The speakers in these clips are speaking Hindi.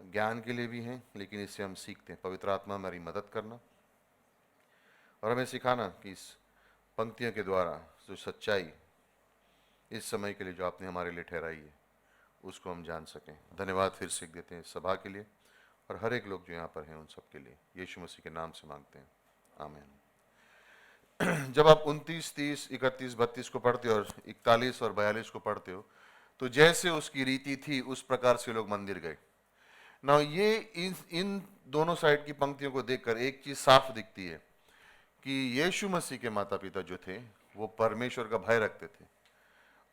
ज्ञान के लिए भी हैं, लेकिन इससे हम सीखते हैं पवित्र आत्मा हमारी मदद करना और हमें सिखाना कि इस पंक्तियों के द्वारा जो सच्चाई इस समय के लिए जो आपने हमारे लिए ठहराई है उसको हम जान सकें। धन्यवाद फिर से देते हैं सभा के लिए और हर एक लोग जो यहाँ पर हैं उन सब के लिए, यीशु मसीह के नाम से मांगते हैं, आमीन। जब आप 29, 30, 31, 32 को पढ़ते हो और 41 और 42 को पढ़ते हो तो जैसे उसकी रीति थी उस प्रकार से लोग मंदिर गए ना। ये इन दोनों साइड की पंक्तियों को देखकर एक चीज साफ दिखती है कि यीशु मसीह के माता पिता जो थे वो परमेश्वर का भय रखते थे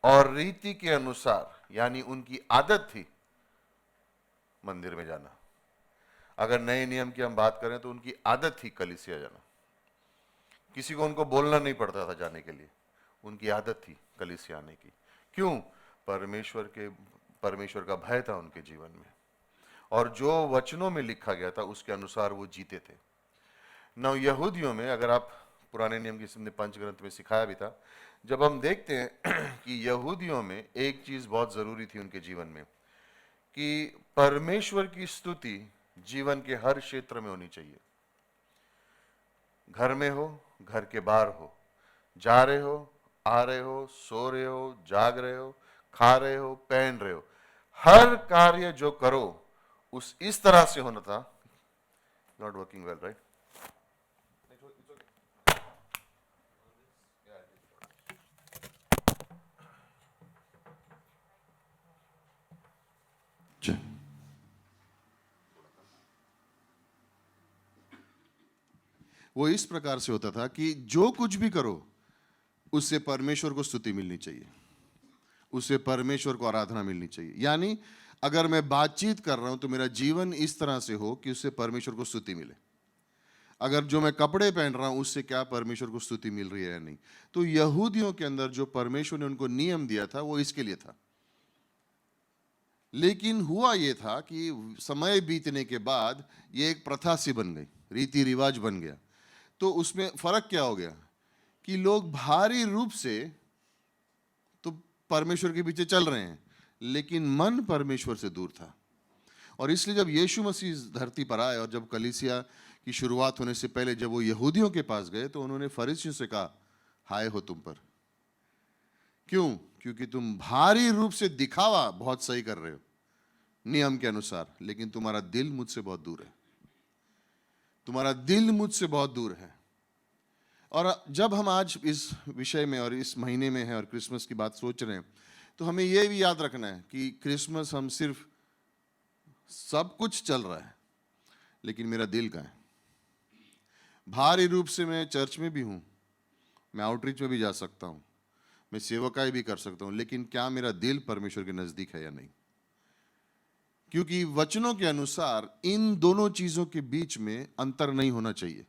और रीति के अनुसार, यानी उनकी आदत थी मंदिर में जाना। अगर नए नियम की हम बात करें तो उनकी आदत थी कलीसिया जाना। किसी को उनको बोलना नहीं पड़ता था जाने के लिए, उनकी आदत थी कलीसिया आने की। क्यों? परमेश्वर का भय था उनके जीवन में और जो वचनों में लिखा गया था उसके अनुसार वो जीते थे। नव यहूदियों में, अगर आप पुराने नियम की हमने पंचग्रंथ में सिखाया भी था, जब हम देखते हैं कि यहूदियों में एक चीज बहुत जरूरी थी उनके जीवन में कि परमेश्वर की स्तुति जीवन के हर क्षेत्र में होनी चाहिए। घर में हो, घर के बाहर हो, जा रहे हो, आ रहे हो, सो रहे हो, जाग रहे हो, खा रहे हो, पहन रहे हो, हर कार्य जो करो उस इस तरह से होना था। Not working well, right? वो इस प्रकार से होता था कि जो कुछ भी करो उससे परमेश्वर को स्तुति मिलनी चाहिए, उससे परमेश्वर को आराधना मिलनी चाहिए। यानी अगर मैं बातचीत कर रहा हूं तो मेरा जीवन इस तरह से हो कि उससे परमेश्वर को स्तुति मिले। अगर जो मैं कपड़े पहन रहा हूं उससे क्या परमेश्वर को स्तुति मिल रही है या नहीं। तो यहूदियों के अंदर जो परमेश्वर ने उनको नियम दिया था वो इसके लिए था। लेकिन हुआ ये था कि समय बीतने के बाद ये एक प्रथा सी बन गई, रीति रिवाज बन गया। तो उसमें फर्क क्या हो गया कि लोग भारी रूप से तो परमेश्वर के पीछे चल रहे हैं लेकिन मन परमेश्वर से दूर था। और इसलिए जब यीशु मसीह इस धरती पर आए और जब कलीसिया की शुरुआत होने से पहले जब वो यहूदियों के पास गए तो उन्होंने फरीसियों से कहा, हाय हो तुम पर। क्यों? क्योंकि तुम भारी रूप से दिखावा बहुत सही कर रहे हो नियम के अनुसार, लेकिन तुम्हारा दिल मुझसे बहुत दूर है, तुम्हारा दिल मुझसे बहुत दूर है। और जब हम आज इस विषय में और इस महीने में हैं और क्रिसमस की बात सोच रहे हैं तो हमें यह भी याद रखना है कि क्रिसमस हम सिर्फ, सब कुछ चल रहा है लेकिन मेरा दिल कहाँ है? भारी रूप से मैं चर्च में भी हूँ, मैं आउटरीच में भी जा सकता हूँ, मैं सेवकाई भी कर सकता हूँ, लेकिन क्या मेरा दिल परमेश्वर के नज़दीक है या नहीं? क्योंकि वचनों के अनुसार इन दोनों चीज़ों के बीच में अंतर नहीं होना चाहिए।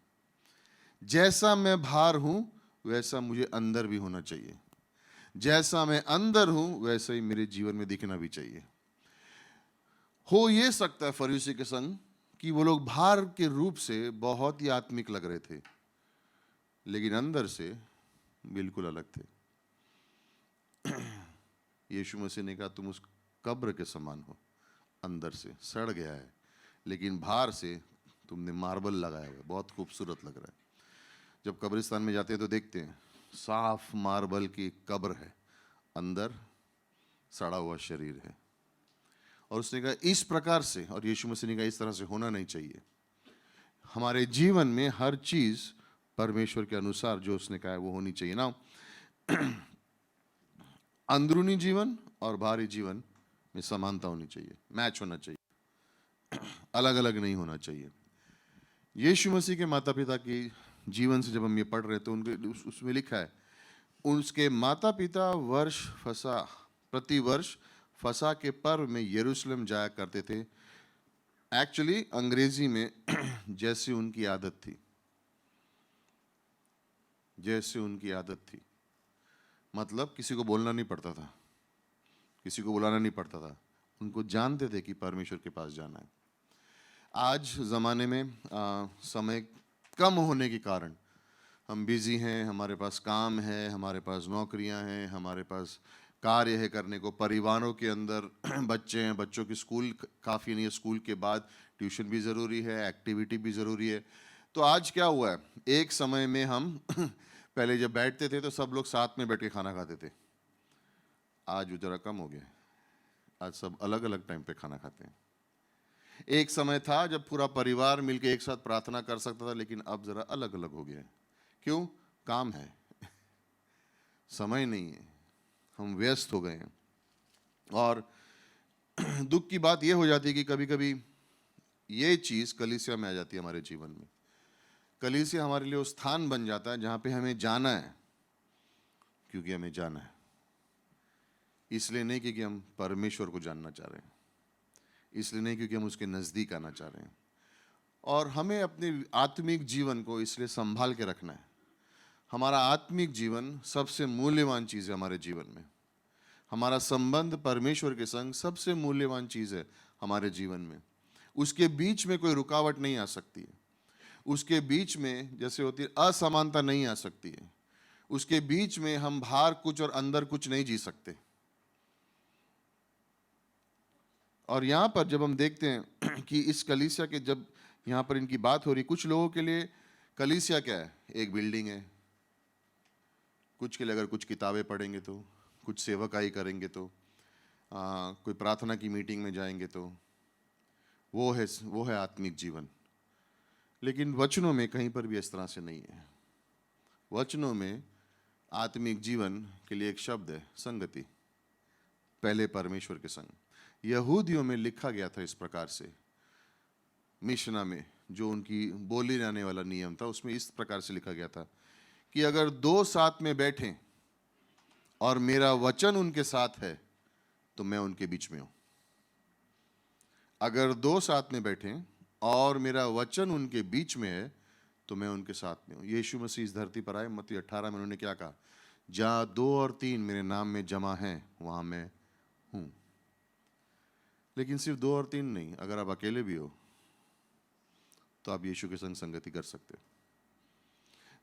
जैसा मैं बाहर हूं वैसा मुझे अंदर भी होना चाहिए, जैसा मैं अंदर हूं वैसा ही मेरे जीवन में दिखना भी चाहिए। हो ये सकता है फरीसी के संग कि वो लोग बाहर के रूप से बहुत ही आत्मिक लग रहे थे लेकिन अंदर से बिल्कुल अलग थे। यीशु मसीह ने कहा, तुम उस कब्र के समान हो, अंदर से सड़ गया है लेकिन बाहर से तुमने मार्बल लगाया हुआ है, बहुत खूबसूरत लग रहा है। जब कब्रिस्तान में जाते हैं तो देखते हैं साफ मार्बल की कब्र है, अंदर सड़ा हुआ शरीर है। और उसने कहा इस प्रकार से, और यीशु मसीह ने कहा इस तरह से होना नहीं चाहिए। हमारे जीवन में हर चीज परमेश्वर के अनुसार जो उसने कहा है वो होनी चाहिए ना। अंदरूनी जीवन और बाहरी जीवन में समानता होनी चाहिए, मैच होना चाहिए, अलग अलग नहीं होना चाहिए। यीशु मसीह के माता पिता की जीवन से जब हम ये पढ़ रहे हैं तो उनके उसमें लिखा है उसके माता पिता प्रति वर्ष फसह के पर्व में यरूशलेम जाया करते थे। एक्चुअली अंग्रेजी में जैसे उनकी आदत थी, जैसे उनकी आदत थी, मतलब किसी को बोलना नहीं पड़ता था, किसी को बुलाना नहीं पड़ता था, उनको जानते थे कि परमेश्वर के पास जाना है। आज ज़माने में समय कम होने के कारण हम बिज़ी हैं, हमारे पास काम है, हमारे पास नौकरियां हैं, हमारे पास कार्य है करने को, परिवारों के अंदर बच्चे हैं, बच्चों की स्कूल काफ़ी नहीं है, स्कूल के बाद ट्यूशन भी ज़रूरी है, एक्टिविटी भी ज़रूरी है। तो आज क्या हुआ है, एक समय में हम पहले जब बैठते थे तो सब लोग साथ में बैठ के खाना खाते थे, आज वो जरा कम हो गया है। आज सब अलग अलग टाइम पे खाना खाते हैं। एक समय था जब पूरा परिवार मिलके एक साथ प्रार्थना कर सकता था, लेकिन अब जरा अलग अलग हो गया है। क्यों? काम है, समय नहीं है, हम व्यस्त हो गए हैं। और दुख की बात यह हो जाती है कि कभी कभी ये चीज कलीसिया में आ जाती है हमारे जीवन में। कलीसिया हमारे लिए वो स्थान बन जाता है जहां पे हमें जाना है, क्योंकि हमें जाना है, इसलिए नहीं क्योंकि हम परमेश्वर को जानना चाह रहे हैं, इसलिए नहीं क्योंकि हम उसके नजदीक आना चाह रहे हैं। और हमें अपने आत्मिक जीवन को इसलिए संभाल के रखना है। हमारा आत्मिक जीवन सबसे मूल्यवान चीज है हमारे जीवन में। हमारा संबंध परमेश्वर के संग सबसे मूल्यवान चीज है हमारे जीवन में। उसके बीच में कोई रुकावट नहीं आ सकती है, उसके बीच में जैसे होती है असमानता नहीं आ सकती है, उसके बीच में हम बाहर कुछ और अंदर कुछ नहीं जी सकते। और यहाँ पर जब हम देखते हैं कि इस कलीसिया के, जब यहाँ पर इनकी बात हो रही, कुछ लोगों के लिए कलीसिया क्या है? एक बिल्डिंग है। कुछ के लिए अगर कुछ किताबें पढ़ेंगे तो, कुछ सेवकाई करेंगे तो, कोई प्रार्थना की मीटिंग में जाएंगे तो वो है आत्मिक जीवन। लेकिन वचनों में कहीं पर भी इस तरह से नहीं है। वचनों में आत्मिक जीवन के लिए एक शब्द है, संगति, पहले परमेश्वर के संग। यहूदियों में लिखा गया था इस प्रकार से, मिशना में जो उनकी बोली जाने वाला नियम था उसमें इस प्रकार से लिखा गया था कि अगर दो साथ में बैठें और मेरा वचन उनके साथ है तो मैं उनके बीच में हूं। अगर दो साथ में बैठें और मेरा वचन उनके बीच में है तो मैं उनके साथ में हूं। यीशु मसीह इस धरती पर आए, मत्ती 18 में उन्होंने क्या कहा? जहां 2 और 3 मेरे नाम में जमा हैं वहां मैं हूं। लेकिन सिर्फ 2 और 3 नहीं, अगर आप अकेले भी हो तो आप यीशु के संग संगति कर सकते हो।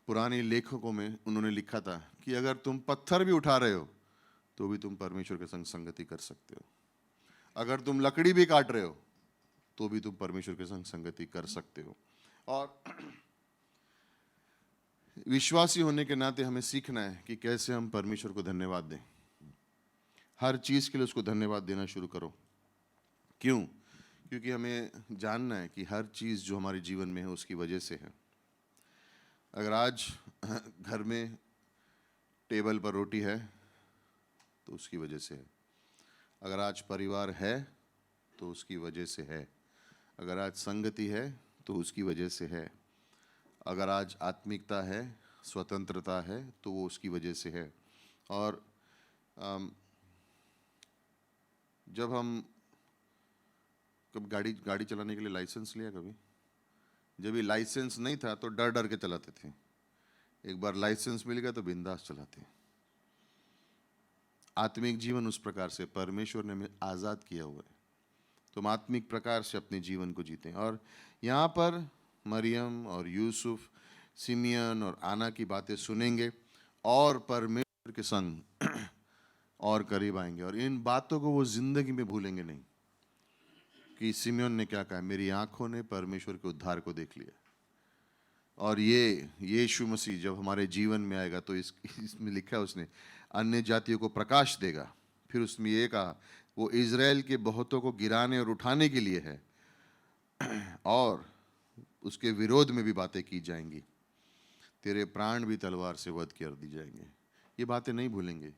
पुराने लेखकों में उन्होंने लिखा था कि अगर तुम पत्थर भी उठा रहे हो तो भी तुम परमेश्वर के संग संगति कर सकते हो। अगर तुम लकड़ी भी काट रहे हो तो भी तुम परमेश्वर के संग संगति कर सकते हो। और विश्वासी होने के नाते हमें सीखना है कि कैसे हम परमेश्वर को धन्यवाद दें। हर चीज के लिए उसको धन्यवाद देना शुरू करो। क्यों? क्योंकि हमें जानना है कि हर चीज जो हमारे जीवन में है उसकी वजह से है। अगर आज घर में टेबल पर रोटी है तो उसकी वजह से है। अगर आज परिवार है तो उसकी वजह से है। अगर आज संगति है तो उसकी वजह से है। अगर आज आत्मिकता है, स्वतंत्रता है, तो वो उसकी वजह से है। और जब हम कब गाड़ी चलाने के लिए लाइसेंस लिया, कभी जब ये लाइसेंस नहीं था तो डर डर के चलाते थे। एक बार लाइसेंस मिल गया तो बिंदास चलाते। आत्मिक जीवन उस प्रकार से परमेश्वर ने हमें आज़ाद किया हुआ है, तो हम आत्मिक प्रकार से अपने जीवन को जीते हैं। और यहाँ पर मरियम और यूसुफ, सिमियन और आना की बातें सुनेंगे और परमेश्वर के संग और करीब आएंगे, और इन बातों को वो जिंदगी में भूलेंगे नहीं कि सिमियन ने क्या कहा, मेरी आंखों ने परमेश्वर के उद्धार को देख लिया। और ये यीशु मसीह जब हमारे जीवन में आएगा तो इसमें लिखा है उसने अन्य जातियों को प्रकाश देगा। फिर उसमें ये कहा वो इज़राइल के बहुतों को गिराने और उठाने के लिए है, और उसके विरोध में भी बातें की जाएंगी। तेरे प्राण भी तलवार से वध कर दी जाएंगे। ये बातें नहीं भूलेंगे।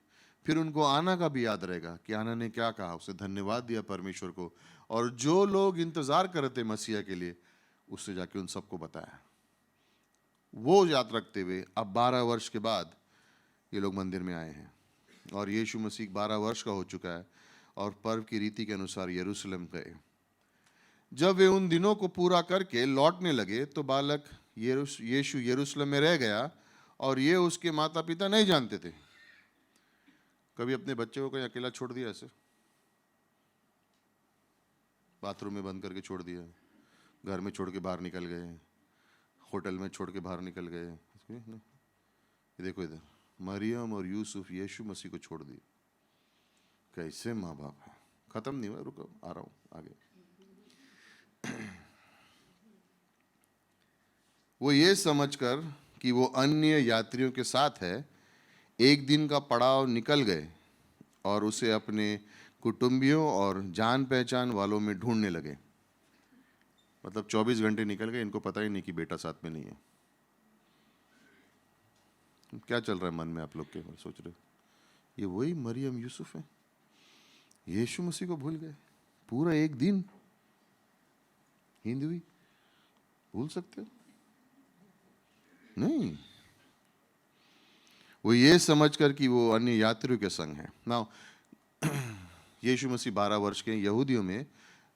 फिर उनको आना का भी याद रहेगा कि आना ने क्या कहा, उसने धन्यवाद दिया परमेश्वर को, और जो लोग इंतजार कर रहे थे मसीहा के लिए उससे जाके उन सबको बताया। वो याद रखते हुए अब 12 वर्ष के बाद ये लोग मंदिर में आए हैं, और यीशु मसीह 12 वर्ष का हो चुका है और पर्व की रीति के अनुसार यरूशलेम गए। जब वे उन दिनों को पूरा करके लौटने लगे तो बालक यीशु यरूशलेम में रह गया, और ये उसके माता पिता नहीं जानते थे। कभी अपने बच्चे को कहीं अकेला छोड़ दिया, ऐसे बाथरूम में बंद करके छोड़ दिया, घर में छोड़ के बाहर निकल गए, होटल में छोड़ के बाहर निकल गए? देखो इधर मरियम और यूसुफ यीशु मसीह को छोड़ दिए। कैसे माँ बाप है, खत्म नहीं हुआ, रुको आ रहा हूं आगे। वो ये समझकर कि वो अन्य यात्रियों के साथ है, एक दिन का पड़ाव निकल गए और उसे अपने कुटुंबियों और जान पहचान वालों में ढूंढने लगे। मतलब 24 घंटे निकल गए, इनको पता ही नहीं कि बेटा साथ में नहीं है। क्या चल रहा है मन में आप लोग के, सोच रहे हो ये वही मरियम यूसुफ है, यीशु मसीह को भूल गए, पूरा एक दिन हिंदुई भूल सकते हो? नहीं, वो ये समझकर कि वो अन्य यात्रियों के संग है। नाउ यीशु मसीह 12 वर्ष के, यहूदियों में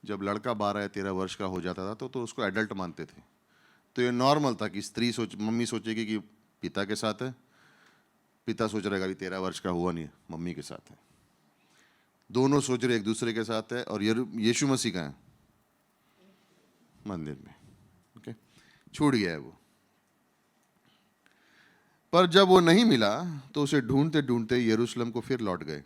जब लड़का 12 या 13 वर्ष का हो जाता था तो उसको एडल्ट मानते थे। तो ये नॉर्मल था कि मम्मी सोचेगी कि पिता के साथ है, पिता सोच रहेगा कि 13 वर्ष का हुआ नहीं है, मम्मी के साथ है, दोनों सोच रहे एक दूसरे के साथ है। और यीशु मसीह का है मंदिर में, ओके, छूट गया है वो। पर जब वो नहीं मिला तो उसे ढूंढते ढूंढते यरूशलेम को फिर लौट गए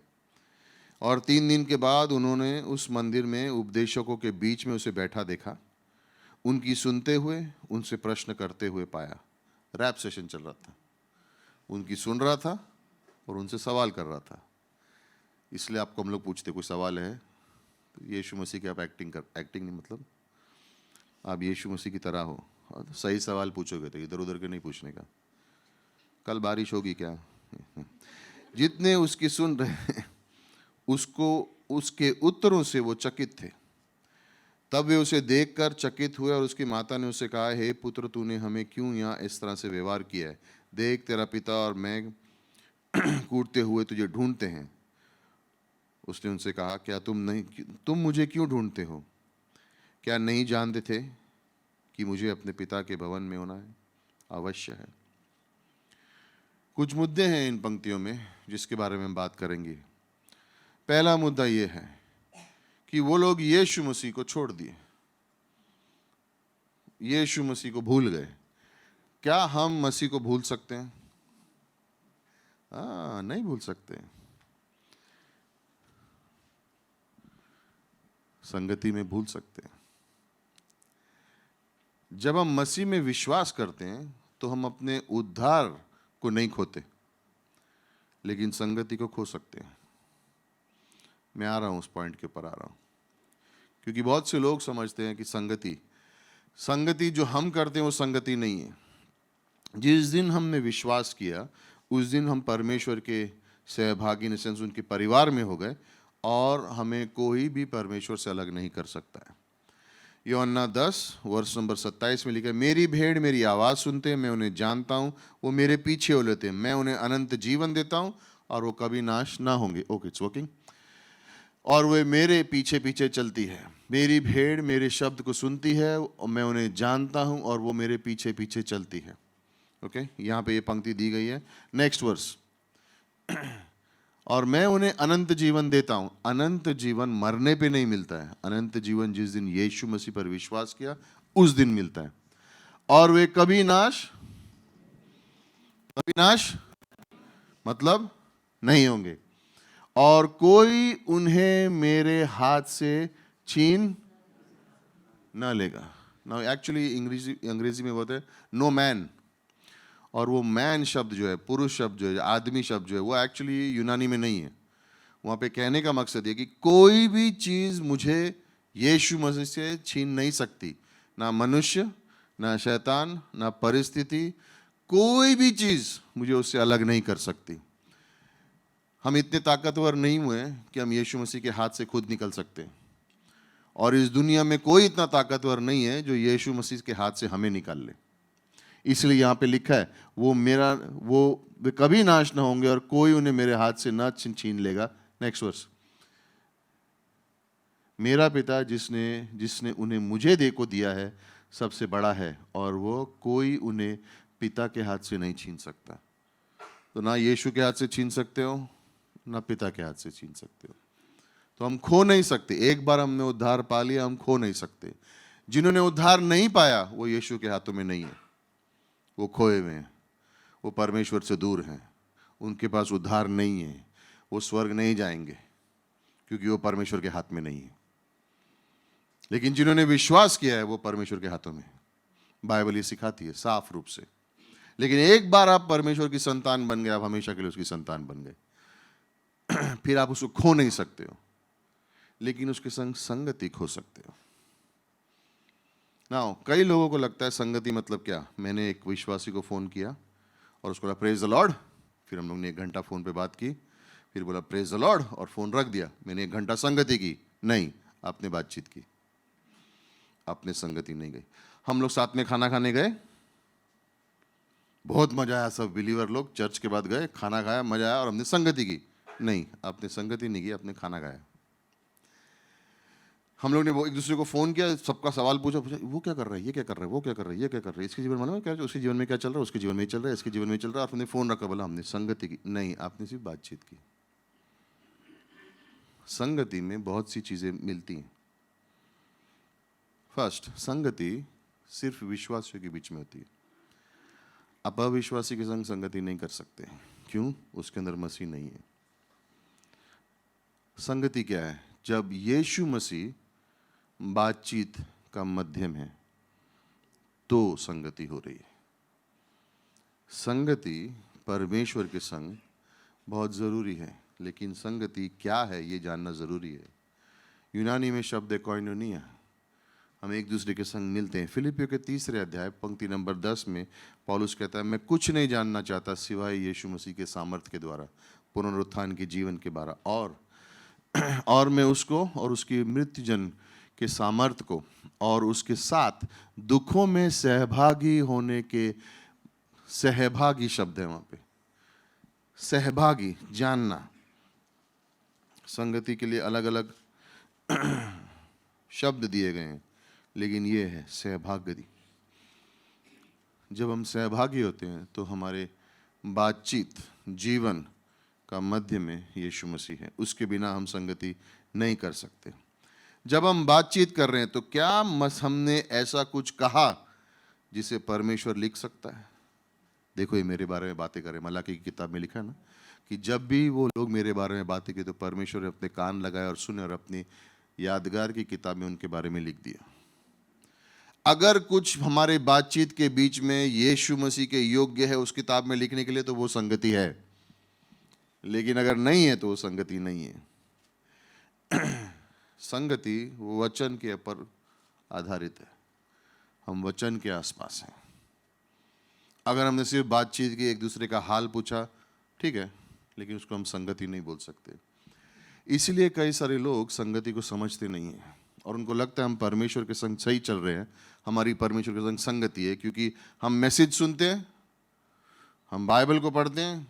और 3 दिन के बाद उन्होंने उस मंदिर में उपदेशकों के बीच में उसे बैठा देखा, उनकी सुनते हुए, उनसे प्रश्न करते हुए पाया। रैप सेशन चल रहा था, उनकी सुन रहा था और उनसे सवाल कर रहा था। इसलिए आपको हम लोग पूछते कोई सवाल है तो यीशु मसीह की आप एक्टिंग नहीं, मतलब आप यीशु मसीह की तरह हो और सही सवाल पूछोगे तो इधर उधर के नहीं पूछने का। कल बारिश होगी क्या? जितने उसकी सुन रहे उसको उसके उत्तरों से वो चकित थे। तब वे उसे देखकर चकित हुए और उसकी माता ने उसे कहा, हे पुत्र, तूने हमें क्यों यहाँ इस तरह से व्यवहार किया है? देख, तेरा पिता और मैं कूदते हुए तुझे ढूंढते हैं। उसने उनसे कहा, क्या तुम मुझे क्यों ढूंढते हो? क्या नहीं जानते थे कि मुझे अपने पिता के भवन में होना है? अवश्य है। कुछ मुद्दे हैं इन पंक्तियों में जिसके बारे में हम बात करेंगे। पहला मुद्दा यह है कि वो लोग यीशु मसीह को छोड़ दिए, यीशु मसीह को भूल गए। क्या हम मसीह को भूल सकते हैं? नहीं भूल सकते। संगति में भूल सकते हैं। जब हम मसीह में विश्वास करते हैं तो हम अपने उद्धार को नहीं खोते, लेकिन संगति को खो सकते हैं। मैं आ रहा हूं, उस पॉइंट के ऊपर आ रहा हूं, क्योंकि बहुत से लोग समझते हैं कि संगति जो हम करते हैं वो संगति नहीं है। जिस दिन हमने विश्वास किया उस दिन हम परमेश्वर के सहभागी, इन सेंस उनके परिवार में हो गए और हमें कोई भी परमेश्वर से अलग नहीं कर सकता है। यूहन्ना 10 वर्ष नंबर 27 में लिखा है, मेरी भेड़ मेरी आवाज़ सुनते हैं, मैं उन्हें जानता हूँ, वो मेरे पीछे हो लेते हैं, मैं उन्हें अनंत जीवन देता हूँ और वो कभी नाश ना होंगे। Okay, it's working. और वे मेरे पीछे पीछे चलती है। मेरी भेड़ मेरे शब्द को सुनती है और मैं उन्हें जानता हूँ और वो मेरे पीछे पीछे चलती है। ओके, यहाँ पे ये पंक्ति दी गई है। नेक्स्ट वर्स, और मैं उन्हें अनंत जीवन देता हूं। अनंत जीवन मरने पे नहीं मिलता है, अनंत जीवन जिस दिन यीशु मसीह पर विश्वास किया उस दिन मिलता है। और वे कभी नाश मतलब नहीं होंगे और कोई उन्हें मेरे हाथ से छीन न लेगा। नाउ एक्चुअली अंग्रेजी में बोलते हैं नो मैन, और वो मैन शब्द जो है, पुरुष शब्द जो है, आदमी शब्द जो है, वो एक्चुअली यूनानी में नहीं है। वहाँ पे कहने का मकसद है कि कोई भी चीज़ मुझे यीशु मसीह से छीन नहीं सकती। ना मनुष्य, ना शैतान, ना परिस्थिति, कोई भी चीज़ मुझे उससे अलग नहीं कर सकती। हम इतने ताकतवर नहीं हुए कि हम यीशु मसीह के हाथ से खुद निकल सकते, और इस दुनिया में कोई इतना ताकतवर नहीं है जो यीशु मसीह के हाथ से हमें निकाल ले। इसलिए यहाँ पे लिखा है वे कभी नाश ना होंगे और कोई उन्हें मेरे हाथ से ना छीन लेगा। नेक्स्ट वर्स, मेरा पिता जिसने उन्हें मुझे देखो दिया है सबसे बड़ा है और वो कोई उन्हें पिता के हाथ से नहीं छीन सकता। तो ना यीशु के हाथ से छीन सकते हो, ना पिता के हाथ से छीन सकते हो। तो हम खो नहीं सकते। एक बार हमने उद्धार पा लिया, हम खो नहीं सकते। जिन्होंने उद्धार नहीं पाया वो यीशु के हाथों में नहीं है, वो खोए हुए हैं, वो परमेश्वर से दूर हैं, उनके पास उद्धार नहीं है, वो स्वर्ग नहीं जाएंगे। क्योंकि वो परमेश्वर के हाथ में नहीं है। लेकिन जिन्होंने विश्वास किया है वो परमेश्वर के हाथों में है। बाइबल ये सिखाती है साफ रूप से। लेकिन एक बार आप परमेश्वर की संतान बन गए, आप हमेशा के लिए उसकी संतान बन गए। फिर आप उसको खो नहीं सकते हो, लेकिन उसके संग संगति खो सकते हो ना। कई लोगों को लगता है संगति मतलब क्या, मैंने एक विश्वासी को फोन किया और उसको बोला प्रेज द लॉर्ड, फिर हम लोग ने 1 घंटा फोन पे बात की, फिर बोला प्रेज द लॉर्ड और फोन रख दिया, मैंने 1 घंटा संगति की। नहीं, आपने बातचीत की, आपने संगति नहीं गई। हम लोग साथ में खाना खाने गए, बहुत मजा आया, सब बिलीवर लोग चर्च के बाद गए, खाना खाया, मजा आया और हमने संगति की। नहीं, आपने संगति नहीं की, आपने खाना खाया। हम लोग ने वो एक दूसरे को फोन किया, सबका सवाल पूछा, वो क्या कर रहा है, ये क्या कर रहा है, वो क्या कर रहा है, ये क्या कर रहा है, इसके जीवन में मालूम है क्या, उसके जीवन में क्या चल रहा है, उसके जीवन में चल रहा है, इसके जीवन में चल रहा है। आपने फोन रखा, बोला हमने संगति की। नहीं, आपने सिर्फ बातचीत की। संगति में बहुत सी चीजें मिलती हैं। फर्स्ट, संगति सिर्फ विश्वासियों के बीच में होती है। आप अविश्वासी के संग संगति नहीं कर सकते। क्यों? उसके अंदर मसीह नहीं है। संगति क्या है? जब यीशु मसीह बातचीत का माध्यम है तो संगति हो रही है। संगति परमेश्वर के संग बहुत जरूरी है, लेकिन संगति क्या है ये जानना जरूरी है। यूनानी में शब्द है कोइनोनिया। हम एक दूसरे के संग मिलते हैं। फिलिपियों के 3 अध्याय पंक्ति नंबर 10 में पौलुस कहता है, मैं कुछ नहीं जानना चाहता सिवाय यीशु मसीह के सामर्थ्य के द्वारा पुनरुत्थान के जीवन के बारे और मैं उसको और उसकी मृत्युजन के सामर्थ्य को और उसके साथ दुखों में सहभागी होने के, सहभागी शब्द है वहां पे, सहभागी, जानना। संगति के लिए अलग अलग शब्द दिए गए हैं, लेकिन ये है सहभागी। जब हम सहभागी होते हैं तो हमारे बातचीत जीवन का मध्य में यीशु मसीह है, उसके बिना हम संगति नहीं कर सकते। जब हम बातचीत कर रहे हैं तो क्या हमने ऐसा कुछ कहा जिसे परमेश्वर लिख सकता है? देखो, ये मेरे बारे में बातें करें, मलाकी की किताब में लिखा है ना कि जब भी वो लोग मेरे बारे में बातें की तो परमेश्वर ने अपने कान लगाए और सुने और अपनी यादगार की किताब में उनके बारे में लिख दिया। अगर कुछ हमारे बातचीत के बीच में यीशु मसीह के योग्य है उस किताब में लिखने के लिए तो वो संगति है, लेकिन अगर नहीं है तो वो संगति नहीं है। संगति वचन के ऊपर आधारित है। हम वचन के आसपास हैं। अगर हमने सिर्फ बातचीत की, एक दूसरे का हाल पूछा, ठीक है, लेकिन उसको हम संगति नहीं बोल सकते। इसलिए कई सारे लोग संगति को समझते नहीं हैं और उनको लगता है हम परमेश्वर के संग सही चल रहे हैं, हमारी परमेश्वर के संग संगति है, क्योंकि हम मैसेज सुनते हैं, हम बाइबल को पढ़ते हैं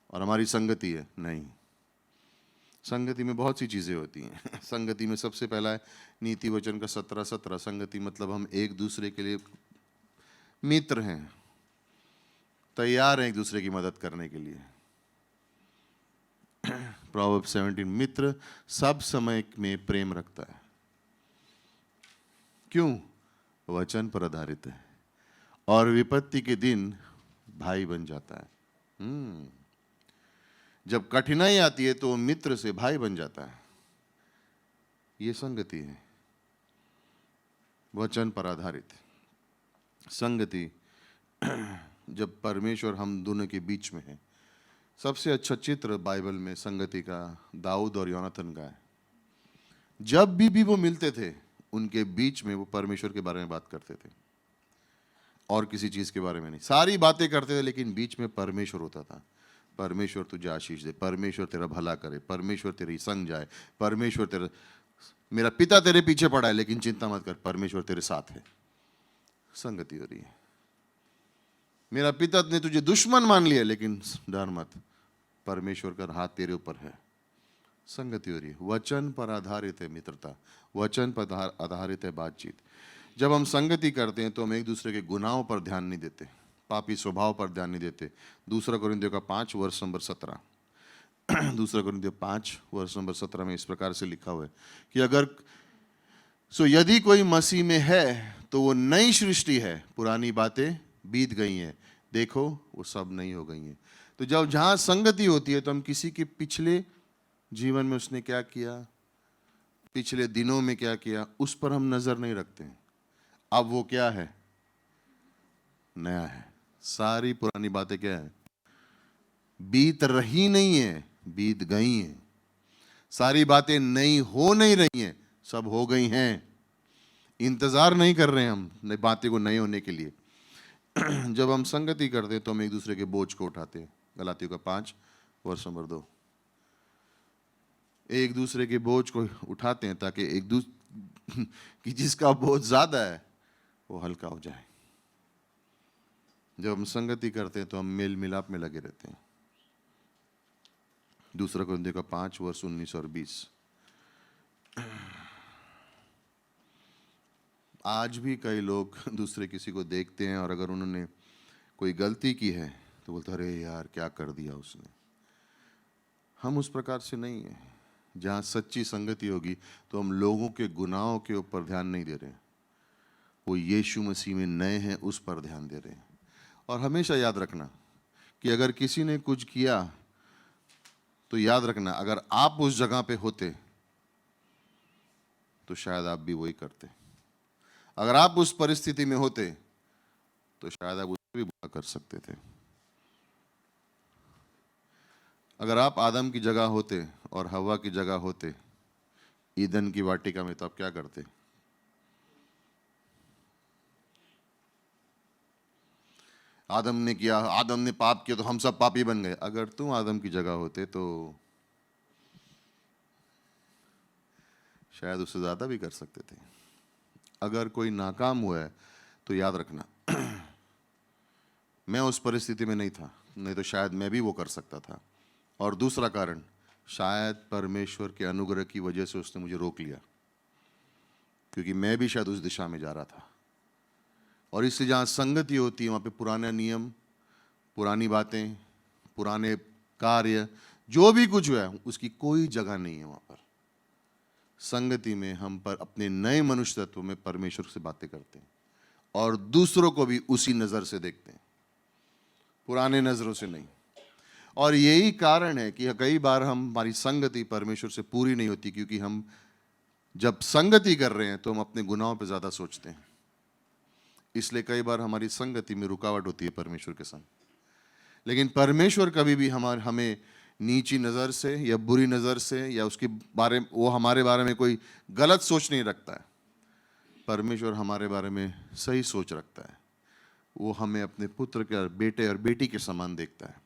और हमारी संगति है। नहीं, संगति में बहुत सी चीज़ें होती हैं। संगति में सबसे पहला है नीति वचन का 17:17। संगति मतलब हम एक दूसरे के लिए मित्र हैं, तैयार हैं एक दूसरे की मदद करने के लिए। प्रोवर्ब 17, मित्र सब समय में प्रेम रखता है। क्यों? वचन पर आधारित है और विपत्ति के दिन भाई बन जाता है। जब कठिनाई आती है तो मित्र से भाई बन जाता है। ये संगति है, वचन पर आधारित संगति। जब परमेश्वर हम दोनों के बीच में है। सबसे अच्छा चित्र बाइबल में संगति का दाऊद और योनाथन का है। जब भी वो मिलते थे उनके बीच में वो परमेश्वर के बारे में बात करते थे और किसी चीज के बारे में नहीं। सारी बातें करते थे लेकिन बीच में परमेश्वर होता था। परमेश्वर तुझे आशीष दे, परमेश्वर तेरा भला करे, परमेश्वर तेरी संग जाए, परमेश्वर तेरा, मेरा पिता तेरे पीछे पड़ा है लेकिन चिंता मत कर, परमेश्वर तेरे साथ है। संगति हो रही है। मेरा पिता ने तुझे दुश्मन मान लिया लेकिन डर मत, परमेश्वर का हाथ तेरे ऊपर है। संगति हो रही है। वचन पर आधारित है मित्रता, वचन पर आधारित है बातचीत। जब हम संगति करते हैं तो हम एक दूसरे के गुनाहों पर ध्यान नहीं देते, पापी स्वभाव पर ध्यान नहीं देते। 2 कोरिन्थियों का 5 वर्ष नंबर 17 2 कोरिन्थियों 5 वर्ष नंबर 17 में इस प्रकार से लिखा हुआ है कि अगर यदि कोई मसीह में है तो वो नई सृष्टि है, पुरानी बातें बीत गई हैं, देखो वो सब नई हो गई हैं। तो जब जहाँ संगति होती है तो हम किसी के पिछले जीवन में उसने क्या किया, पिछले दिनों में क्या किया, उस पर हम नजर नहीं रखते हैं। अब वो क्या है, नया है। सारी पुरानी बातें क्या है, बीत रही नहीं है, बीत गई हैं। सारी बातें नई हो नहीं रही हैं, सब हो गई हैं। इंतजार नहीं कर रहे हैं हम नई बातें को नए होने के लिए। जब हम संगति करते हैं तो हम एक दूसरे के बोझ को उठाते हैं। गलातियों का 5 वर्ष नंबर 2, एक दूसरे के बोझ को उठाते हैं ताकि एक दूसरे कि जिसका बोझ ज्यादा है वो हल्का हो जाए। जब हम संगति करते हैं तो हम मेल मिलाप में लगे रहते हैं। दूसरा कुरिन्थियों का 5 वर्ष 19 और 20। आज भी कई लोग दूसरे किसी को देखते हैं और अगर उन्होंने कोई गलती की है तो बोलते अरे यार क्या कर दिया उसने। हम उस प्रकार से नहीं है। जहाँ सच्ची संगति होगी तो हम लोगों के गुनाहों के ऊपर ध्यान नहीं दे रहे हैं, वो यीशु मसीह में नए हैं उस पर ध्यान दे रहे हैं। और हमेशा याद रखना कि अगर किसी ने कुछ किया तो याद रखना अगर आप उस जगह पे होते तो शायद आप भी वही करते। अगर आप उस परिस्थिति में होते तो शायद आप उससे भी बुरा कर सकते थे। अगर आप आदम की जगह होते और हवा की जगह होते ईदन की वाटिका में तो आप क्या करते। आदम ने किया, आदम ने पाप किया तो हम सब पापी बन गए। अगर तुम आदम की जगह होते तो शायद उससे ज्यादा भी कर सकते थे। अगर कोई नाकाम हुआ है तो याद रखना मैं उस परिस्थिति में नहीं था, नहीं तो शायद मैं भी वो कर सकता था। और दूसरा कारण, शायद परमेश्वर के अनुग्रह की वजह से उसने मुझे रोक लिया, क्योंकि मैं भी शायद उस दिशा में जा रहा था। और इससे जहाँ संगति होती है वहाँ पे पुराना नियम, पुरानी बातें, पुराने कार्य, जो भी कुछ हुआ है उसकी कोई जगह नहीं है वहाँ पर। संगति में हम पर अपने नए मनुष्य तत्व में परमेश्वर से बातें करते हैं और दूसरों को भी उसी नज़र से देखते हैं, पुराने नज़रों से नहीं। और यही कारण है कि कई बार हमारी संगति परमेश्वर से पूरी नहीं होती, क्योंकि हम जब संगति कर रहे हैं तो हम अपने गुनाहों पे ज़्यादा सोचते हैं। इसलिए कई बार हमारी संगति में रुकावट होती है परमेश्वर के संग। लेकिन परमेश्वर कभी भी हमें नीची नज़र से या बुरी नज़र से या उसके बारे वो हमारे बारे में कोई गलत सोच नहीं रखता है। परमेश्वर हमारे बारे में सही सोच रखता है। वो हमें अपने पुत्र के, बेटे और बेटी के समान देखता है।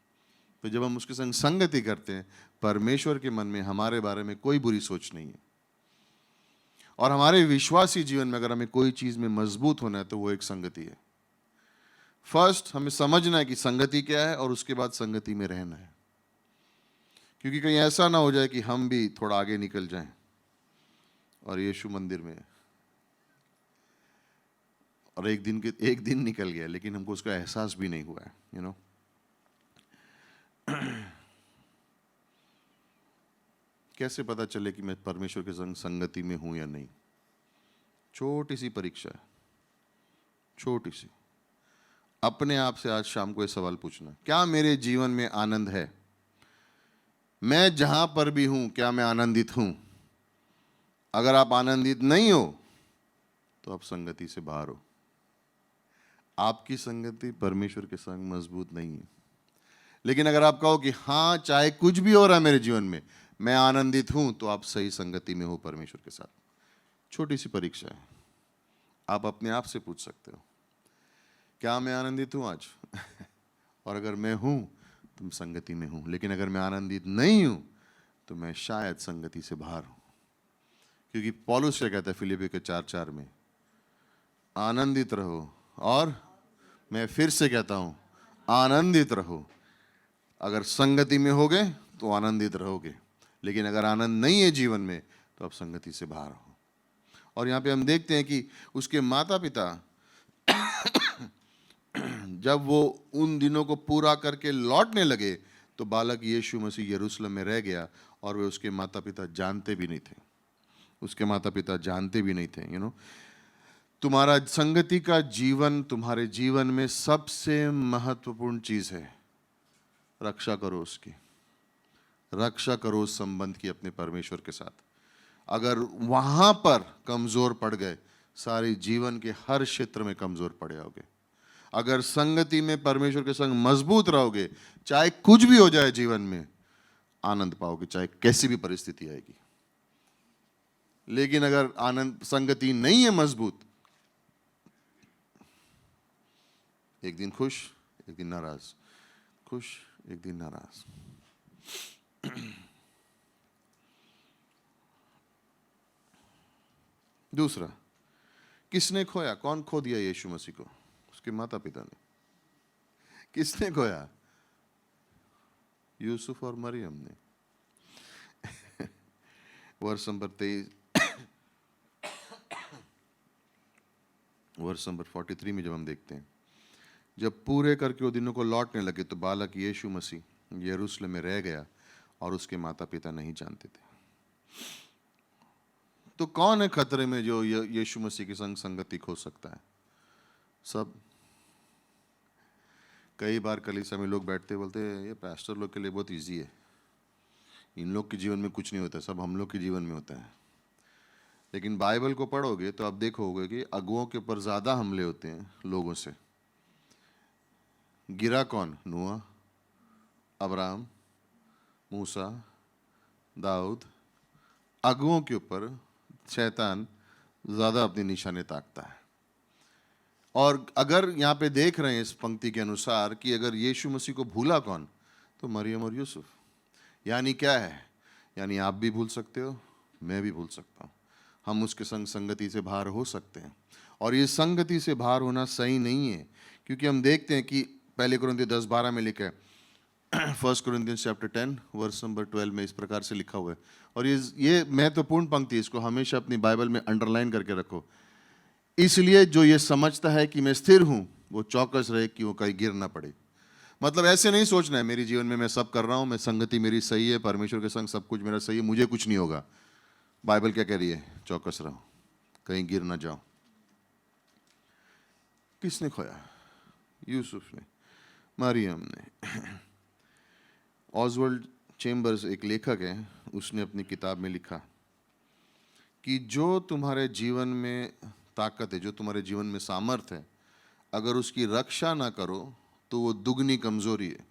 तो जब हम उसके संग संगति करते हैं, परमेश्वर के मन में हमारे बारे में कोई बुरी सोच नहीं है। और हमारे विश्वासी जीवन में अगर हमें कोई चीज़ में मजबूत होना है तो वो एक संगति है। फर्स्ट हमें समझना है कि संगति क्या है और उसके बाद संगति में रहना है, क्योंकि कहीं ऐसा ना हो जाए कि हम भी थोड़ा आगे निकल जाएं और यीशु मंदिर में और एक दिन निकल गया लेकिन हमको उसका एहसास भी नहीं हुआ है, यू नो। कैसे पता चले कि मैं परमेश्वर के संग संगति में हूं या नहीं? छोटी सी परीक्षा है, छोटी सी। अपने आप से आज शाम को ये सवाल पूछना, क्या मेरे जीवन में आनंद है? मैं जहां पर भी हूं क्या मैं आनंदित हूं? अगर आप आनंदित नहीं हो तो आप संगति से बाहर हो। आपकी संगति परमेश्वर के संग मजबूत नहीं है। लेकिन अगर आप कहो कि हाँ, चाहे कुछ भी हो रहा है मेरे जीवन में मैं आनंदित हूं, तो आप सही संगति में हो परमेश्वर के साथ। छोटी सी परीक्षा है, आप अपने आप से पूछ सकते हो, क्या मैं आनंदित हूं आज? और अगर मैं हूं तो मैं संगति में हूं। लेकिन अगर मैं आनंदित नहीं हूं तो मैं शायद संगति से बाहर हूं। क्योंकि पौलुस क्या कहता है फिलिप्पियों के 4:4 में, आनंदित रहो। और मैं फिर से कहता हूं, आनंदित रहो। अगर संगति में होगे तो आनंदित रहोगे, लेकिन अगर आनंद नहीं है जीवन में तो आप संगति से बाहर हो। और यहाँ पे हम देखते हैं कि उसके माता पिता जब वो उन दिनों को पूरा करके लौटने लगे तो बालक यीशु मसीह यरूशलेम में रह गया और वे उसके माता पिता जानते भी नहीं थे। उसके माता पिता जानते भी नहीं थे, यू नो। तुम्हारा संगति का जीवन तुम्हारे जीवन में सबसे महत्वपूर्ण चीज है। रक्षा करो उसकी, रक्षा करो उस संबंध की अपने परमेश्वर के साथ। अगर वहां पर कमजोर पड़ गए, सारे जीवन के हर क्षेत्र में कमजोर पड़े होगे। अगर संगति में परमेश्वर के संग मजबूत रहोगे, चाहे कुछ भी हो जाए जीवन में, आनंद पाओगे, चाहे कैसी भी परिस्थिति आएगी। लेकिन अगर आनंद संगति नहीं है मजबूत, एक दिन खुश, एक दिन नाराज, खुश, एक दिन नाराज। दूसरा, किसने खोया? कौन खो दिया यीशु मसीह को? उसके माता पिता ने। किसने खोया? यूसुफ और मरियम ने। वर्ष नंबर 23, वर्ष नंबर 43 में जब हम देखते हैं, जब पूरे करके वो दिनों को लौटने लगे तो बालक यीशु मसीह यरूशलेम में रह गया और उसके माता पिता नहीं जानते थे। तो कौन है खतरे में जो यीशु मसीह के संग संगति खो सकता है? सब। कई बार कलीसिया में लोग बैठते बोलते हैं ये पास्टर लोग के लिए बहुत इजी है, इन लोग के जीवन में कुछ नहीं होता, सब हम लोग के जीवन में होता है। लेकिन बाइबल को पढ़ोगे तो आप देखोगे कि अगुओं के ऊपर ज़्यादा हमले होते हैं लोगों से। गिरा कौन? नूह, अब्राहम, मूसा, दाऊद। अगुओं के ऊपर शैतान ज़्यादा अपने निशाने ताकता है। और अगर यहाँ पे देख रहे हैं इस पंक्ति के अनुसार कि अगर यीशु मसीह को भूला कौन, तो मरियम और यूसुफ। यानी क्या है? यानी आप भी भूल सकते हो, मैं भी भूल सकता हूँ। हम उसके संग संगति से बाहर हो सकते हैं। और ये संगति से बाहर होना सही नहीं है, क्योंकि हम देखते हैं कि पहले कुरिन्थियों 10:12 में लिखा है, 1 Corinthians chapter 10 वर्स नंबर 12 में इस प्रकार से लिखा हुआ है। और ये महत्वपूर्ण पंक्ति, इसको हमेशा अपनी बाइबल में अंडरलाइन करके रखो। इसलिए जो ये समझता है कि मैं स्थिर हूं, वो चौकस रहे कि वो कहीं गिर ना पड़े। मतलब ऐसे नहीं सोचना है मेरे जीवन में मैं सब कर रहा हूं, मैं संगति मेरी सही है, परमेश्वर के संग सब कुछ मेरा सही है, मुझे कुछ नहीं होगा। बाइबल क्या कह रही है? चौकस रहो, कहीं गिर ना जाओ। किसने खोया? यूसुफ ने, मरियम ने। ऑसवर्ल्ड चेम्बर्स एक लेखक है, उसने अपनी किताब में लिखा कि जो तुम्हारे जीवन में ताकत है, जो तुम्हारे जीवन में सामर्थ्य है, अगर उसकी रक्षा ना करो तो वो दुगनी कमजोरी है।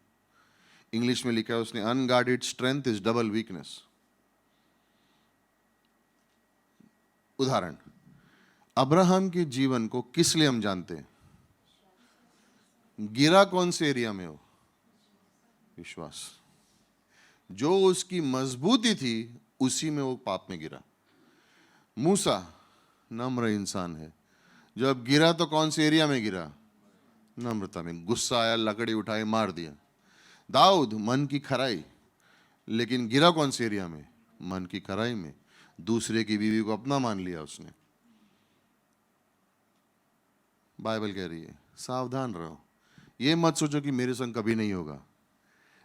इंग्लिश में लिखा है उसने, unguarded strength is double weakness. उदाहरण, अब्राहम के जीवन को किस लिए हम जानते हैं? गिरा कौन से एरिया में हो? विश्वास। जो उसकी मजबूती थी उसी में वो पाप में गिरा। मूसा नम्र इंसान है, जब गिरा तो कौन से एरिया में गिरा? नम्रता में। गुस्सा आया, लकड़ी उठाई, मार दिया। दाऊद मन की खराई, लेकिन गिरा कौन से एरिया में? मन की खराई में। दूसरे की बीवी को अपना मान लिया उसने। बाइबल कह रही है सावधान रहो, ये मत सोचो कि मेरे संग कभी नहीं होगा,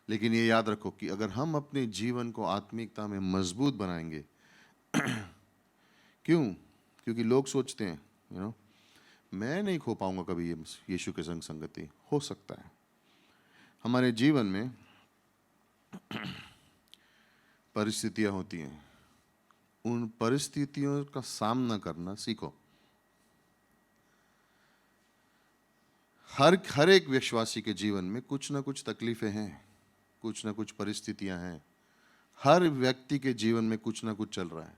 लेकिन ये याद रखो कि अगर हम अपने जीवन को आत्मिकता में मजबूत बनाएंगे क्यों? क्योंकि लोग सोचते हैं मैं नहीं खो पाऊंगा कभी यीशु के संग संगति। हो सकता है हमारे जीवन में परिस्थितियां होती हैं, उन परिस्थितियों का सामना करना सीखो। हर एक विश्वासी के जीवन में कुछ ना कुछ तकलीफें हैं, कुछ ना कुछ परिस्थितियां हैं। हर व्यक्ति के जीवन में कुछ ना कुछ चल रहा है।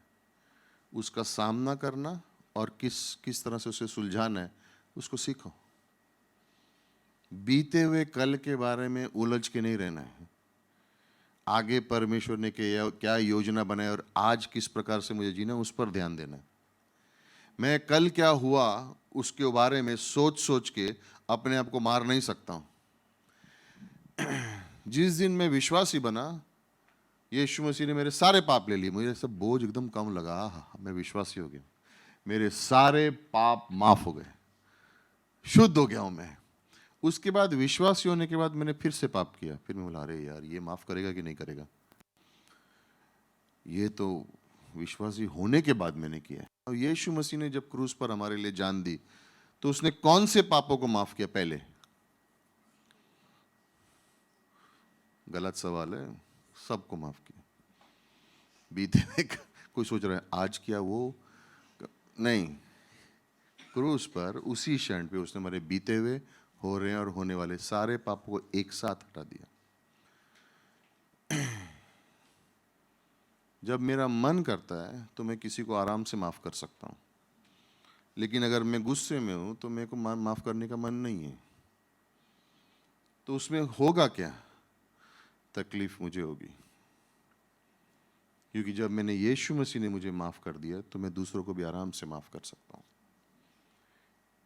उसका सामना करना और किस तरह से उसे सुलझाना है, उसको सीखो। बीते हुए कल के बारे में उलझ के नहीं रहना है। आगे परमेश्वर ने क्या योजना बनाई और आज किस प्रकार से मुझे जीना, उस पर ध्यान देना है। मैं कल क्या हुआ उसके बारे में सोच सोच के अपने आप को मार नहीं सकता हूं। जिस दिन मैं विश्वासी बना, यीशु मसीह ने मेरे सारे पाप ले लिए, मुझे सब बोझ एकदम कम लगा। मैं विश्वासी हो गया, मेरे सारे पाप माफ हो गए, शुद्ध हो गया हूं मैं। उसके बाद विश्वासी होने के बाद मैंने फिर से पाप किया, फिर मैं बोला अरे यार ये माफ करेगा कि नहीं करेगा। ये तो विश्वासी होने के बाद मैंने किया। और यीशु मसीह ने जब क्रूस पर हमारे लिए जान दी तो उसने कौन से पापों को माफ किया? पहले गलत सवाल है, सबको माफ किया। बीते हुए कोई सोच रहा है आज किया वो, नहीं, क्रूस पर उसी क्षण पे उसने हमारे बीते हुए, हो रहे हैं और होने वाले सारे पापों को एक साथ हटा दिया। जब मेरा मन करता है तो मैं किसी को आराम से माफ कर सकता हूं, लेकिन अगर मैं गुस्से में हूं तो मेरे को माफ करने का मन नहीं है। तो उसमें होगा क्या? तकलीफ मुझे होगी, क्योंकि जब मैंने यीशु मसीह ने मुझे माफ कर दिया तो मैं दूसरों को भी आराम से माफ कर सकता हूं।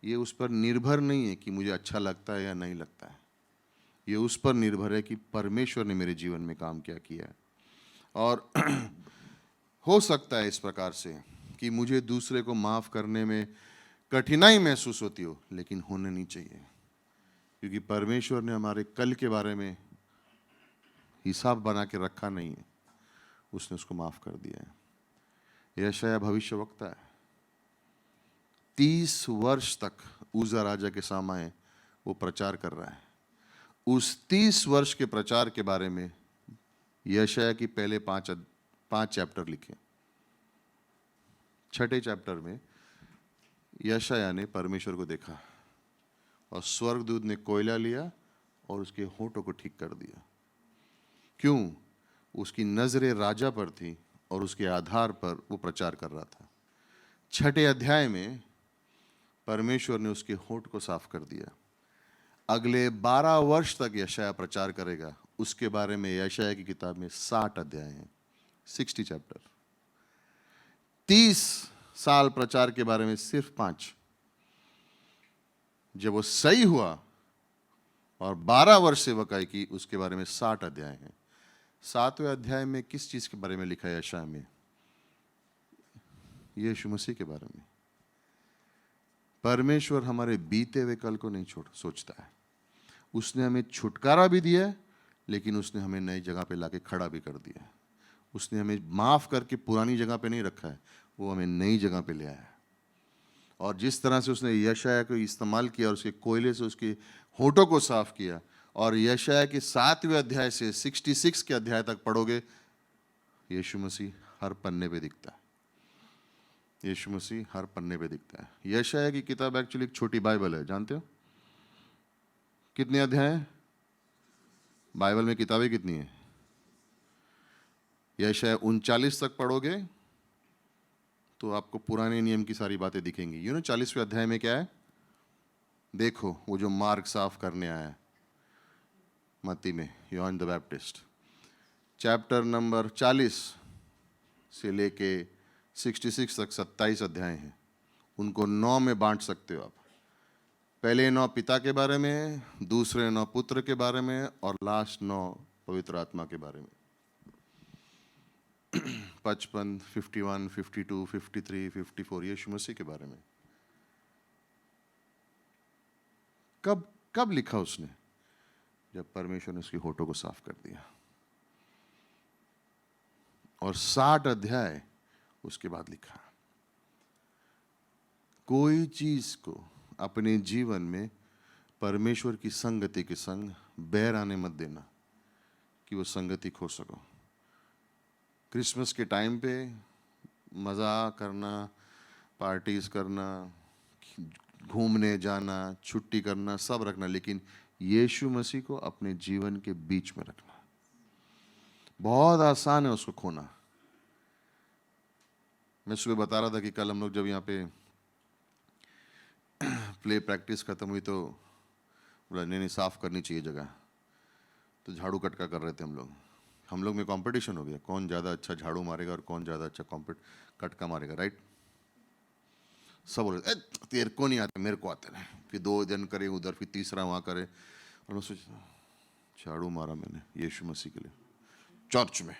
ये उस पर निर्भर नहीं है कि मुझे अच्छा लगता है या नहीं लगता है, ये उस पर निर्भर है कि परमेश्वर ने मेरे जीवन में काम क्या किया है। और हो सकता है इस प्रकार से कि मुझे दूसरे को माफ करने में कठिनाई महसूस होती हो, लेकिन होने नहीं चाहिए, क्योंकि परमेश्वर ने हमारे कल के बारे में हिसाब बना के रखा नहीं है, उसने उसको माफ कर दिया है। यशायाह भविष्यवक्ता है, 30 वर्ष तक उज़ा राजा के सामने वो प्रचार कर रहा है। उस 30 वर्ष के प्रचार के बारे में यशायाह की पहले 5 चैप्टर लिखे। छठे चैप्टर में यशायाह ने परमेश्वर को देखा और स्वर्गदूत ने कोयला लिया और उसके होठों को ठीक कर दिया। क्यों? उसकी नजरें राजा पर थी और उसके आधार पर वो प्रचार कर रहा था। छठे अध्याय में परमेश्वर ने उसके होठ को साफ कर दिया। अगले 12 वर्ष तक यशायाह प्रचार करेगा। उसके बारे में यशायाह की किताब में 60 अध्याय हैं, 60 चैप्टर। 30 साल प्रचार के बारे में सिर्फ 5। जब वो सही हुआ और 12 वर्ष सेवकाई की, उसके बारे में 60 अध्याय हैं। 7वें अध्याय में किस चीज के बारे में लिखा है यशायाह में? यीशु मसीह के बारे में। परमेश्वर हमारे बीते हुए कल को नहीं सोचता है। उसने हमें छुटकारा भी दिया है, लेकिन उसने हमें नई जगह पे लाके खड़ा भी कर दिया है। उसने हमें माफ करके पुरानी जगह पे नहीं रखा है, वो हमें नई जगह पे ले आया है। और जिस तरह से उसने यशायाह को इस्तेमाल किया और उसके कोयले से उसके होठों को साफ किया, और यशायाह के 7वें अध्याय से 66 के अध्याय तक पढ़ोगे, यीशु मसीह हर पन्ने पे दिखता है। यीशु मसीह हर पन्ने पे दिखता है। यशायाह की किताब एक्चुअली एक छोटी बाइबल है, जानते हो? कितने अध्याय हैं बाइबल में? किताबें कितनी हैं? यशायाह 39 तक पढ़ोगे तो आपको पुराने नियम की सारी बातें दिखेंगी। 40वें अध्याय में क्या है? देखो, वो जो मार्ग साफ करने आया है मत्ती में, यूहन्ना द बैप्टिस्ट। चैप्टर नंबर 40 से लेके 66 तक 27 अध्याय हैं। उनको 9 में बांट सकते हो आप। पहले 9 पिता के बारे में, दूसरे 9 पुत्र के बारे में, और लास्ट 9 पवित्र आत्मा के बारे में। 55, 51, 52, 53, 54 यीशु मसीह के बारे में। कब लिखा उसने? जब परमेश्वर ने उसके होठों को साफ कर दिया। और 60 अध्याय उसके बाद लिखा। कोई चीज को अपने जीवन में परमेश्वर की संगति के संग बैर आने मत देना कि वो संगति खो सको। क्रिसमस के टाइम पे मज़ा करना, पार्टीज करना, घूमने जाना, छुट्टी करना, सब रखना, लेकिन यीशु मसीह को अपने जीवन के बीच में रखना। बहुत आसान है उसको खोना। मैं सुबह बता रहा था कि कल हम लोग जब यहाँ पे प्ले प्रैक्टिस खत्म हुई तो बोला नहीं साफ करनी चाहिए जगह, तो झाड़ू कटका कर रहे थे हम लोग में कंपटीशन हो गया, कौन ज़्यादा अच्छा झाड़ू मारेगा और कौन ज़्यादा अच्छा कटका मारेगा, राइट? सब बोले तेरे को नहीं आता, मेरे को आते रहे। फिर 2 दिन करे उधर, फिर तीसरा वहाँ करे, और मैं सोचा झाड़ू मारा मैंने यीशु मसीह के लिए चर्च में।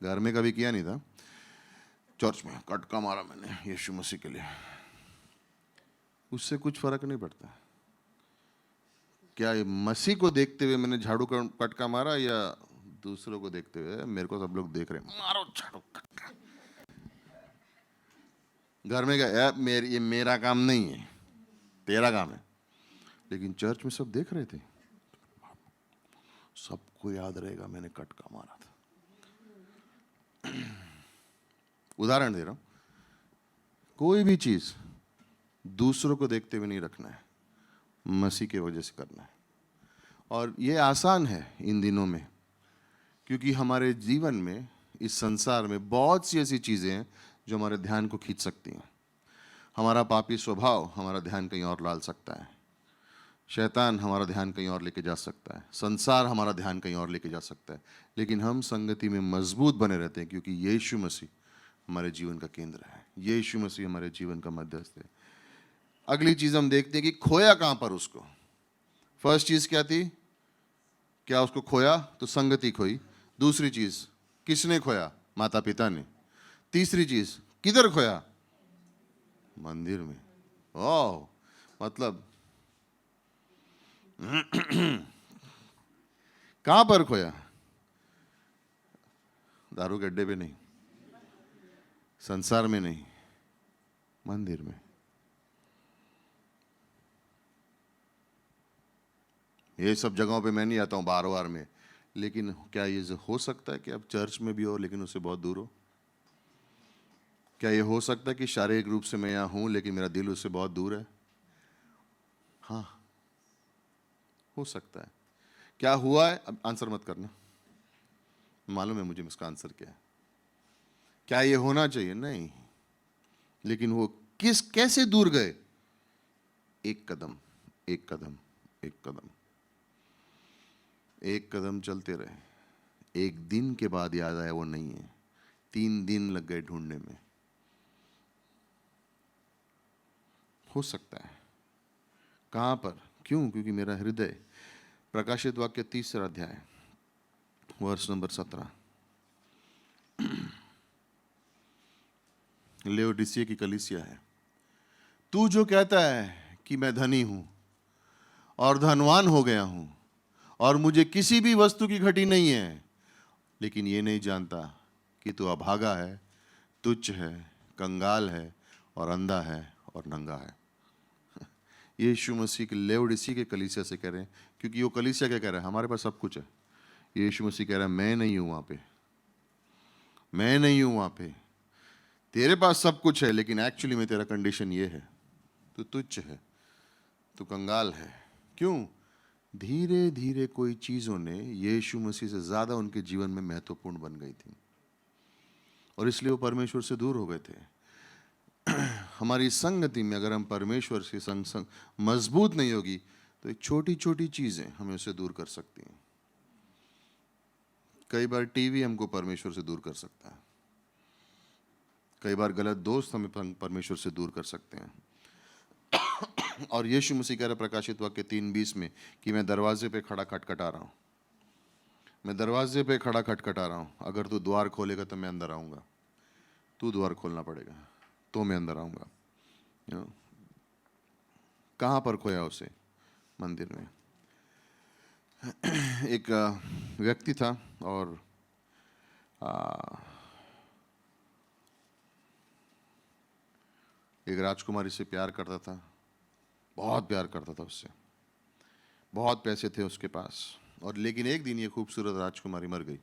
घर में कभी किया नहीं था, चर्च में कटका मारा मैंने यीशु मसीह के लिए। उससे कुछ फर्क नहीं पड़ता। क्या मसीह को देखते हुए मैंने झाड़ू कटका मारा या दूसरों को देखते हुए? मेरे को सब लोग देख रहे हैं, मारो झाड़ू कटका। घर में गया, ये मेरा काम नहीं है, तेरा काम है। लेकिन चर्च में सब देख रहे थे, सबको याद रहेगा मैंने कटका मारा था। उदाहरण दे रहा हूं, कोई भी चीज दूसरों को देखते हुए नहीं रखना है, मसीह के वजह से करना है। और ये आसान है इन दिनों में, क्योंकि हमारे जीवन में, इस संसार में बहुत सी ऐसी चीजें हैं जो हमारे ध्यान को खींच सकती हैं। हमारा पापी स्वभाव हमारा ध्यान कहीं और डाल सकता है, शैतान हमारा ध्यान कहीं और लेके जा सकता है, संसार हमारा ध्यान कहीं और लेके जा सकता है। लेकिन हम संगति में मजबूत बने रहते हैं, क्योंकि यीशु मसीह हमारे जीवन का केंद्र है, यीशु मसीह हमारे जीवन का मध्यस्थ है। अगली चीज हम देखते हैं कि खोया कहां पर उसको। फर्स्ट चीज क्या थी? क्या उसको खोया? तो संगति खोई। दूसरी चीज किसने खोया? माता पिता ने। तीसरी चीज किधर खोया? मंदिर में। ओह, मतलब कहां पर खोया? दारू के अड्डे पे नहीं, संसार में नहीं, मंदिर में। ये सब जगहों पे मैं नहीं आता हूं बार बार में, लेकिन क्या ये हो सकता है कि आप चर्च में भी हो लेकिन उससे बहुत दूर हो? क्या ये हो सकता है कि शारीरिक रूप से मैं यहां हूं लेकिन मेरा दिल उससे बहुत दूर है? हाँ, हो सकता है। क्या हुआ है? अब आंसर मत करना, मालूम है मुझे इसका आंसर क्या है। क्या ये होना चाहिए? नहीं, लेकिन वो कैसे दूर गए? एक कदम, एक कदम, एक कदम, एक कदम चलते रहे। एक दिन के बाद याद आया वो नहीं है, 3 दिन लग गए ढूंढने में। हो सकता है। कहां पर? क्यों? क्योंकि मेरा हृदय, प्रकाशित वाक्य 3 अध्याय वर्ष नंबर 17, लेओडिसिया की कलीसिया है। तू जो कहता है कि मैं धनी हूं और धनवान हो गया हूं और मुझे किसी भी वस्तु की घटी नहीं है, लेकिन ये नहीं जानता कि तू अभागा है, तुच्छ है, कंगाल है और अंधा है और नंगा है। यीशु मसीह के लेओडिसिया के कलीसिया से कह रहे हैं, क्योंकि वो कलीसिया क्या कह रहा है? हमारे पास सब कुछ है। यीशु मसीह कह रहा है मैं नहीं हूं वहां पे, मैं नहीं हूं वहां पे। तेरे पास सब कुछ है, लेकिन एक्चुअली में तेरा कंडीशन ये है, तू तुच्छ है, तू कंगाल है। क्यों? धीरे धीरे कोई चीजों ने यीशु मसीह से ज्यादा उनके जीवन में महत्वपूर्ण बन गई थी और इसलिए वो परमेश्वर से दूर हो गए थे। हमारी संगति में अगर हम परमेश्वर से संग मजबूत नहीं होगी तो एक छोटी छोटी चीजें हमें उससे दूर कर सकती हैं। कई बार टीवी हमको परमेश्वर से दूर कर सकता है, कई बार गलत दोस्त हमें परमेश्वर से दूर कर सकते हैं। और यीशु मसीह कह रहा प्रकाशित वाक्य 3:20 में कि मैं दरवाजे पे खड़ा खटखटा रहा हूँ, मैं दरवाजे पे खड़ा खटखटा रहा हूँ, अगर तू द्वार खोलेगा तो मैं अंदर आऊँगा। तू द्वार खोलना पड़ेगा तो मैं अंदर आऊँगा। कहाँ पर खोया उसे? मंदिर में। एक व्यक्ति था और एक राजकुमारी से प्यार करता था, बहुत प्यार करता था उससे, बहुत पैसे थे उसके पास। और लेकिन एक दिन ये खूबसूरत राजकुमारी मर गई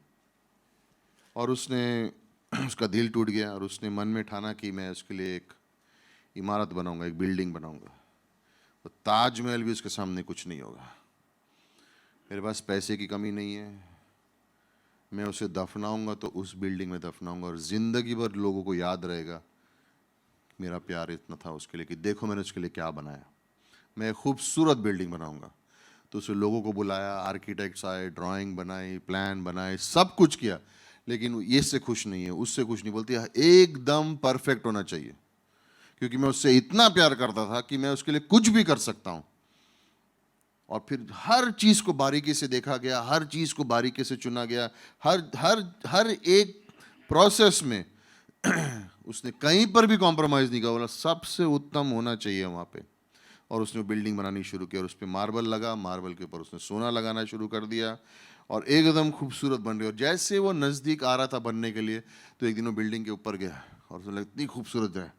और उसका दिल टूट गया और उसने मन में ठाना कि मैं उसके लिए एक इमारत बनाऊंगा, एक बिल्डिंग बनाऊंगा। तो ताजमहल भी उसके सामने कुछ नहीं होगा। मेरे पास पैसे की कमी नहीं है, मैं उसे दफनाऊंगा तो उस बिल्डिंग में दफनाऊंगा और जिंदगी भर लोगों को याद रहेगा मेरा प्यार इतना था उसके लिए कि देखो मैंने उसके लिए क्या बनाया। मैं एक खूबसूरत बिल्डिंग बनाऊंगा। तो उसे लोगों को बुलाया, आर्किटेक्ट्स आए, ड्राइंग बनाई, प्लान बनाए, सब कुछ किया, लेकिन ये से खुश नहीं है, उससे खुश नहीं। बोलती है एकदम परफेक्ट होना चाहिए, क्योंकि मैं उससे इतना प्यार करता था कि मैं उसके लिए कुछ भी कर सकता हूं। और फिर हर चीज को बारीकी से देखा गया, हर चीज को बारीकी से चुना गया, हर हर हर एक प्रोसेस में उसने कहीं पर भी कॉम्प्रोमाइज नहीं किया। बोला सबसे उत्तम होना चाहिए वहां पे। और उसने बिल्डिंग बनानी शुरू की और उस पर मार्बल लगा, मार्बल के ऊपर उसने सोना लगाना शुरू कर दिया और एकदम खूबसूरत बन रही। और जैसे वो नज़दीक आ रहा था बनने के लिए, तो एक दिन वो बिल्डिंग के ऊपर गया और उसने लगा इतनी खूबसूरत है,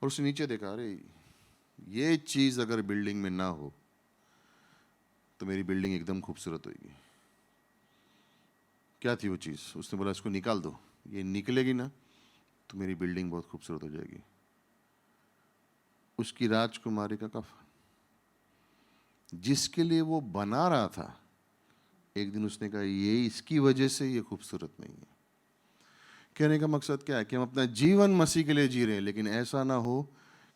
और उसने नीचे देखा, अरे ये चीज़ अगर बिल्डिंग में ना हो तो मेरी बिल्डिंग एकदम खूबसूरत होगी। क्या थी वो चीज़? उसने बोला इसको निकाल दो, ये निकलेगी ना तो मेरी बिल्डिंग बहुत खूबसूरत हो जाएगी। उसकी राजकुमारी का कफन जिसके लिए वो बना रहा था, एक दिन उसने कहा ये इसकी वजह से ये खूबसूरत नहीं है। कहने का मकसद क्या है कि हम अपना जीवन मसीह के लिए जी रहे हैं, लेकिन ऐसा ना हो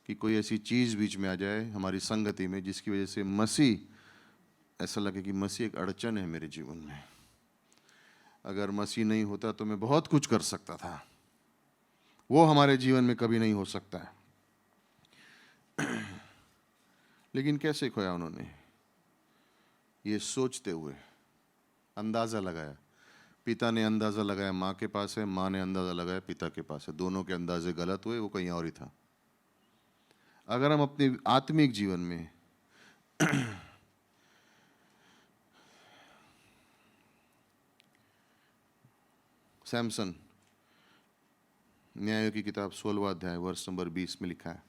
कि कोई ऐसी चीज बीच में आ जाए हमारी संगति में जिसकी वजह से मसीह, ऐसा लगे कि मसीह एक अड़चन है मेरे जीवन में। अगर मसीह नहीं होता तो मैं बहुत कुछ कर सकता था, वो हमारे जीवन में कभी नहीं हो सकता है। लेकिन कैसे खोया उन्होंने? ये सोचते हुए अंदाजा लगाया। पिता ने अंदाजा लगाया माँ के पास है, माँ ने अंदाजा लगाया पिता के पास है, दोनों के अंदाजे गलत हुए, वो कहीं और ही था। अगर हम अपने आत्मिक जीवन में सैमसन, न्यायों की किताब 16वां अध्याय वर्ष नंबर 20 में लिखा है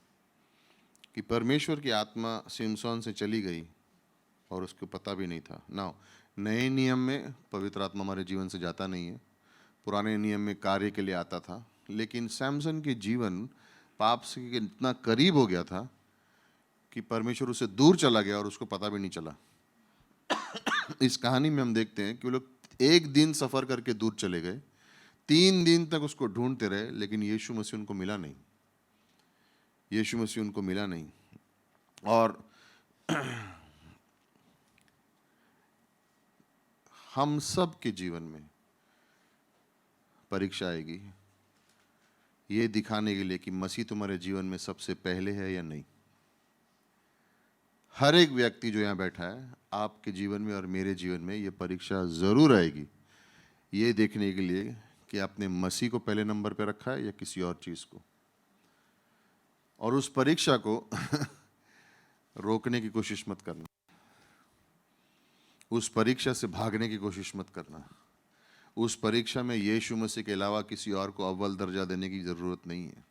कि परमेश्वर की आत्मा सिमसोन से चली गई और उसको पता भी नहीं था। ना नए नियम में पवित्र आत्मा हमारे जीवन से जाता नहीं है, पुराने नियम में कार्य के लिए आता था, लेकिन सैमसन के जीवन पाप से इतना करीब हो गया था कि परमेश्वर उससे दूर चला गया और उसको पता भी नहीं चला। इस कहानी में हम देखते हैं कि वो लोग एक दिन सफर करके दूर चले गए, 3 दिन तक उसको ढूंढते रहे, लेकिन यीशु मसीह उनको मिला नहीं। यीशु मसीह उनको मिला नहीं। और हम सब के जीवन में परीक्षा आएगी ये दिखाने के लिए कि मसीह तुम्हारे जीवन में सबसे पहले है या नहीं। हर एक व्यक्ति जो यहाँ बैठा है, आपके जीवन में और मेरे जीवन में ये परीक्षा जरूर आएगी, ये देखने के लिए कि आपने मसीह को पहले नंबर पे रखा है या किसी और चीज को। और उस परीक्षा को रोकने की कोशिश मत करना, उस परीक्षा से भागने की कोशिश मत करना। उस परीक्षा में यीशु मसीह के अलावा किसी और को अव्वल दर्जा देने की जरूरत नहीं है,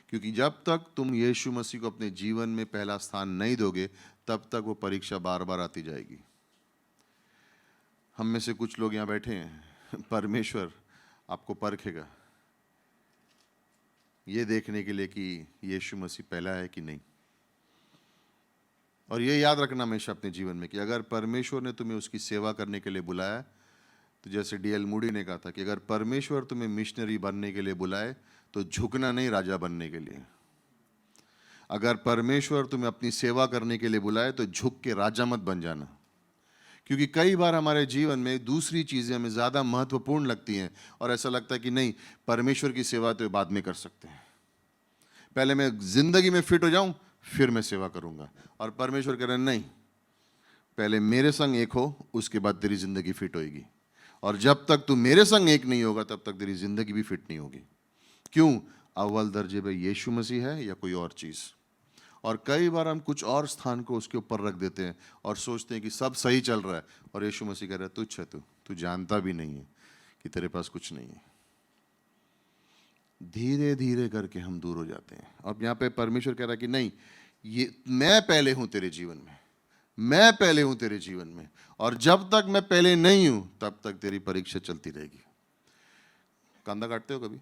क्योंकि जब तक तुम यीशु मसीह को अपने जीवन में पहला स्थान नहीं दोगे, तब तक वो परीक्षा बार बार आती जाएगी। हम में से कुछ लोग यहाँ बैठे हैं, परमेश्वर आपको परखेगा ये देखने के लिए कि यीशु मसीह पहला है कि नहीं। और ये याद रखना हमेशा अपने जीवन में कि अगर परमेश्वर ने तुम्हें उसकी सेवा करने के लिए बुलाया, तो जैसे D.L. मूडी ने कहा था कि अगर परमेश्वर तुम्हें मिशनरी बनने के लिए बुलाए तो झुकना नहीं राजा बनने के लिए। अगर परमेश्वर तुम्हें अपनी सेवा करने के लिए बुलाए तो झुक के राजा मत बन जाना, क्योंकि कई बार हमारे जीवन में दूसरी चीजें हमें ज्यादा महत्वपूर्ण लगती हैं और ऐसा लगता है कि नहीं, परमेश्वर की सेवा तो बाद में कर सकते हैं, पहले मैं जिंदगी में फिट हो जाऊं फिर मैं सेवा करूंगा। और परमेश्वर कह रहे हैं नहीं, पहले मेरे संग एक हो, उसके बाद तेरी जिंदगी फिट होगी। और जब तक तू मेरे संग एक नहीं होगा तब तक तेरी जिंदगी भी फिट नहीं होगी। क्यों? अव्वल दर्जे पे यीशु मसीह है या कोई और चीज। और कई बार हम कुछ और स्थान को उसके ऊपर रख देते हैं और सोचते हैं कि सब सही चल रहा है, और यीशु मसीह कह रहा है तुच्छ है तू जानता भी नहीं है कि तेरे पास कुछ नहीं है। धीरे धीरे करके हम दूर हो जाते हैं। अब यहाँ पे परमेश्वर कह रहा है कि नहीं, ये मैं पहले हूं तेरे जीवन में, मैं पहले हूं तेरे जीवन में, और जब तक मैं पहले नहीं हूं तब तक तेरी परीक्षा चलती रहेगी। कंधा काटते हो कभी?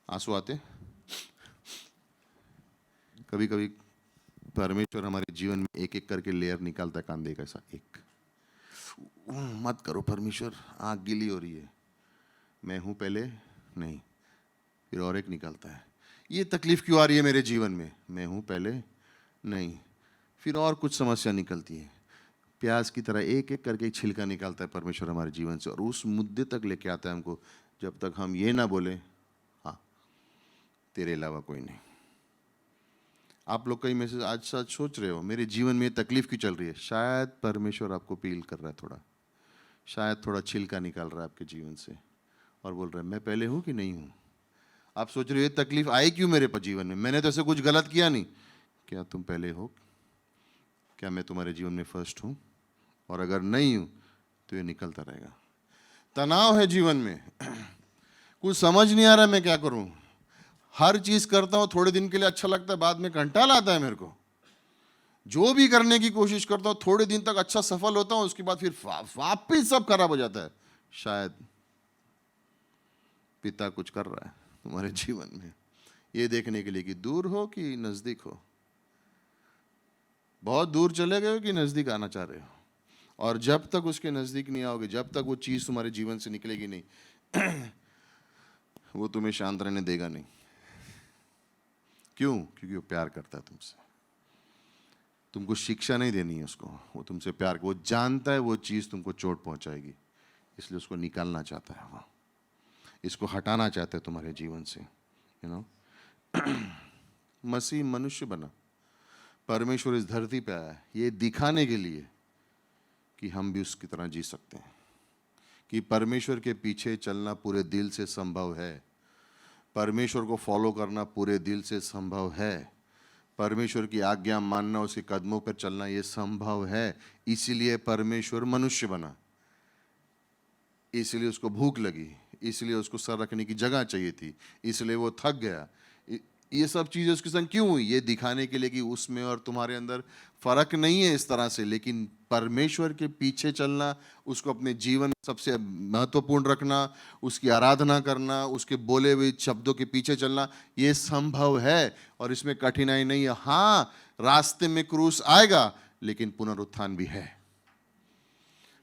आंसू आते? कभी कभी परमेश्वर हमारे जीवन में एक एक करके लेयर निकालता है कांधे का, ऐसा एक मत करो परमेश्वर, आंख गीली हो रही है, मैं हूं पहले नहीं, फिर और एक निकालता है, ये तकलीफ क्यों आ रही है मेरे जीवन में, मैं हूं पहले नहीं, फिर और कुछ समस्या निकलती है। प्याज की तरह एक एक करके छिलका निकालता है परमेश्वर हमारे जीवन से, और उस मुद्दे तक लेके आता है हमको जब तक हम ये ना बोले हाँ तेरे अलावा कोई नहीं। आप लोग कई में से आज साथ सोच रहे हो मेरे जीवन में तकलीफ क्यों चल रही है, शायद परमेश्वर आपको पील कर रहा है, थोड़ा शायद थोड़ा छिलका निकाल रहा है आपके जीवन से और बोल रहा है मैं पहले हूं कि नहीं हूं। आप सोच रहे हो ये तकलीफ आई क्यों मेरे जीवन में, मैंने तो ऐसे कुछ गलत किया नहीं। क्या तुम पहले हो? क्या मैं तुम्हारे जीवन में फर्स्ट हूं? और अगर नहीं हूं तो ये निकलता रहेगा। तनाव है जीवन में, कुछ समझ नहीं आ रहा मैं क्या करूं, हर चीज करता हूं, थोड़े दिन के लिए अच्छा लगता है, बाद में कंटाला आता है मेरे को। जो भी करने की कोशिश करता हूं थोड़े दिन तक अच्छा सफल होता हूं, उसके बाद फिर वापिस सब खराब हो जाता है। शायद पिता कुछ कर रहा है तुम्हारे जीवन में, ये देखने के लिए कि दूर हो कि नजदीक हो, बहुत दूर चले गए हो कि नजदीक आना चाह रहे हो। और जब तक उसके नजदीक नहीं आओगे, जब तक वो चीज तुम्हारे जीवन से निकलेगी नहीं, वो तुम्हें शांत रहने देगा नहीं। क्यों? क्योंकि वो प्यार करता है तुमसे। तुमको शिक्षा नहीं देनी है उसको, वो तुमसे प्यार, वो जानता है वो चीज तुमको चोट पहुंचाएगी, इसलिए उसको निकालना चाहता है, वो इसको हटाना चाहता है तुम्हारे जीवन से, यू नो। मसीह मनुष्य बना, परमेश्वर इस धरती पे आया ये दिखाने के लिए कि हम भी उसकी तरह जी सकते हैं, कि परमेश्वर के पीछे चलना पूरे दिल से संभव है, परमेश्वर को फॉलो करना पूरे दिल से संभव है, परमेश्वर की आज्ञा मानना, उसके कदमों पर चलना ये संभव है। इसीलिए परमेश्वर मनुष्य बना, इसलिए उसको भूख लगी, इसलिए उसको सर रखने की जगह चाहिए थी, इसलिए वो थक गया। ये सब चीज़ें उसके संग क्यों हुई? ये दिखाने के लिए कि उसमें और तुम्हारे अंदर फर्क नहीं है इस तरह से, लेकिन परमेश्वर के पीछे चलना, उसको अपने जीवन सबसे महत्वपूर्ण रखना, उसकी आराधना करना, उसके बोले हुए शब्दों के पीछे चलना, ये संभव है और इसमें कठिनाई नहीं है। हाँ, रास्ते में क्रूस आएगा, लेकिन पुनरुत्थान भी है।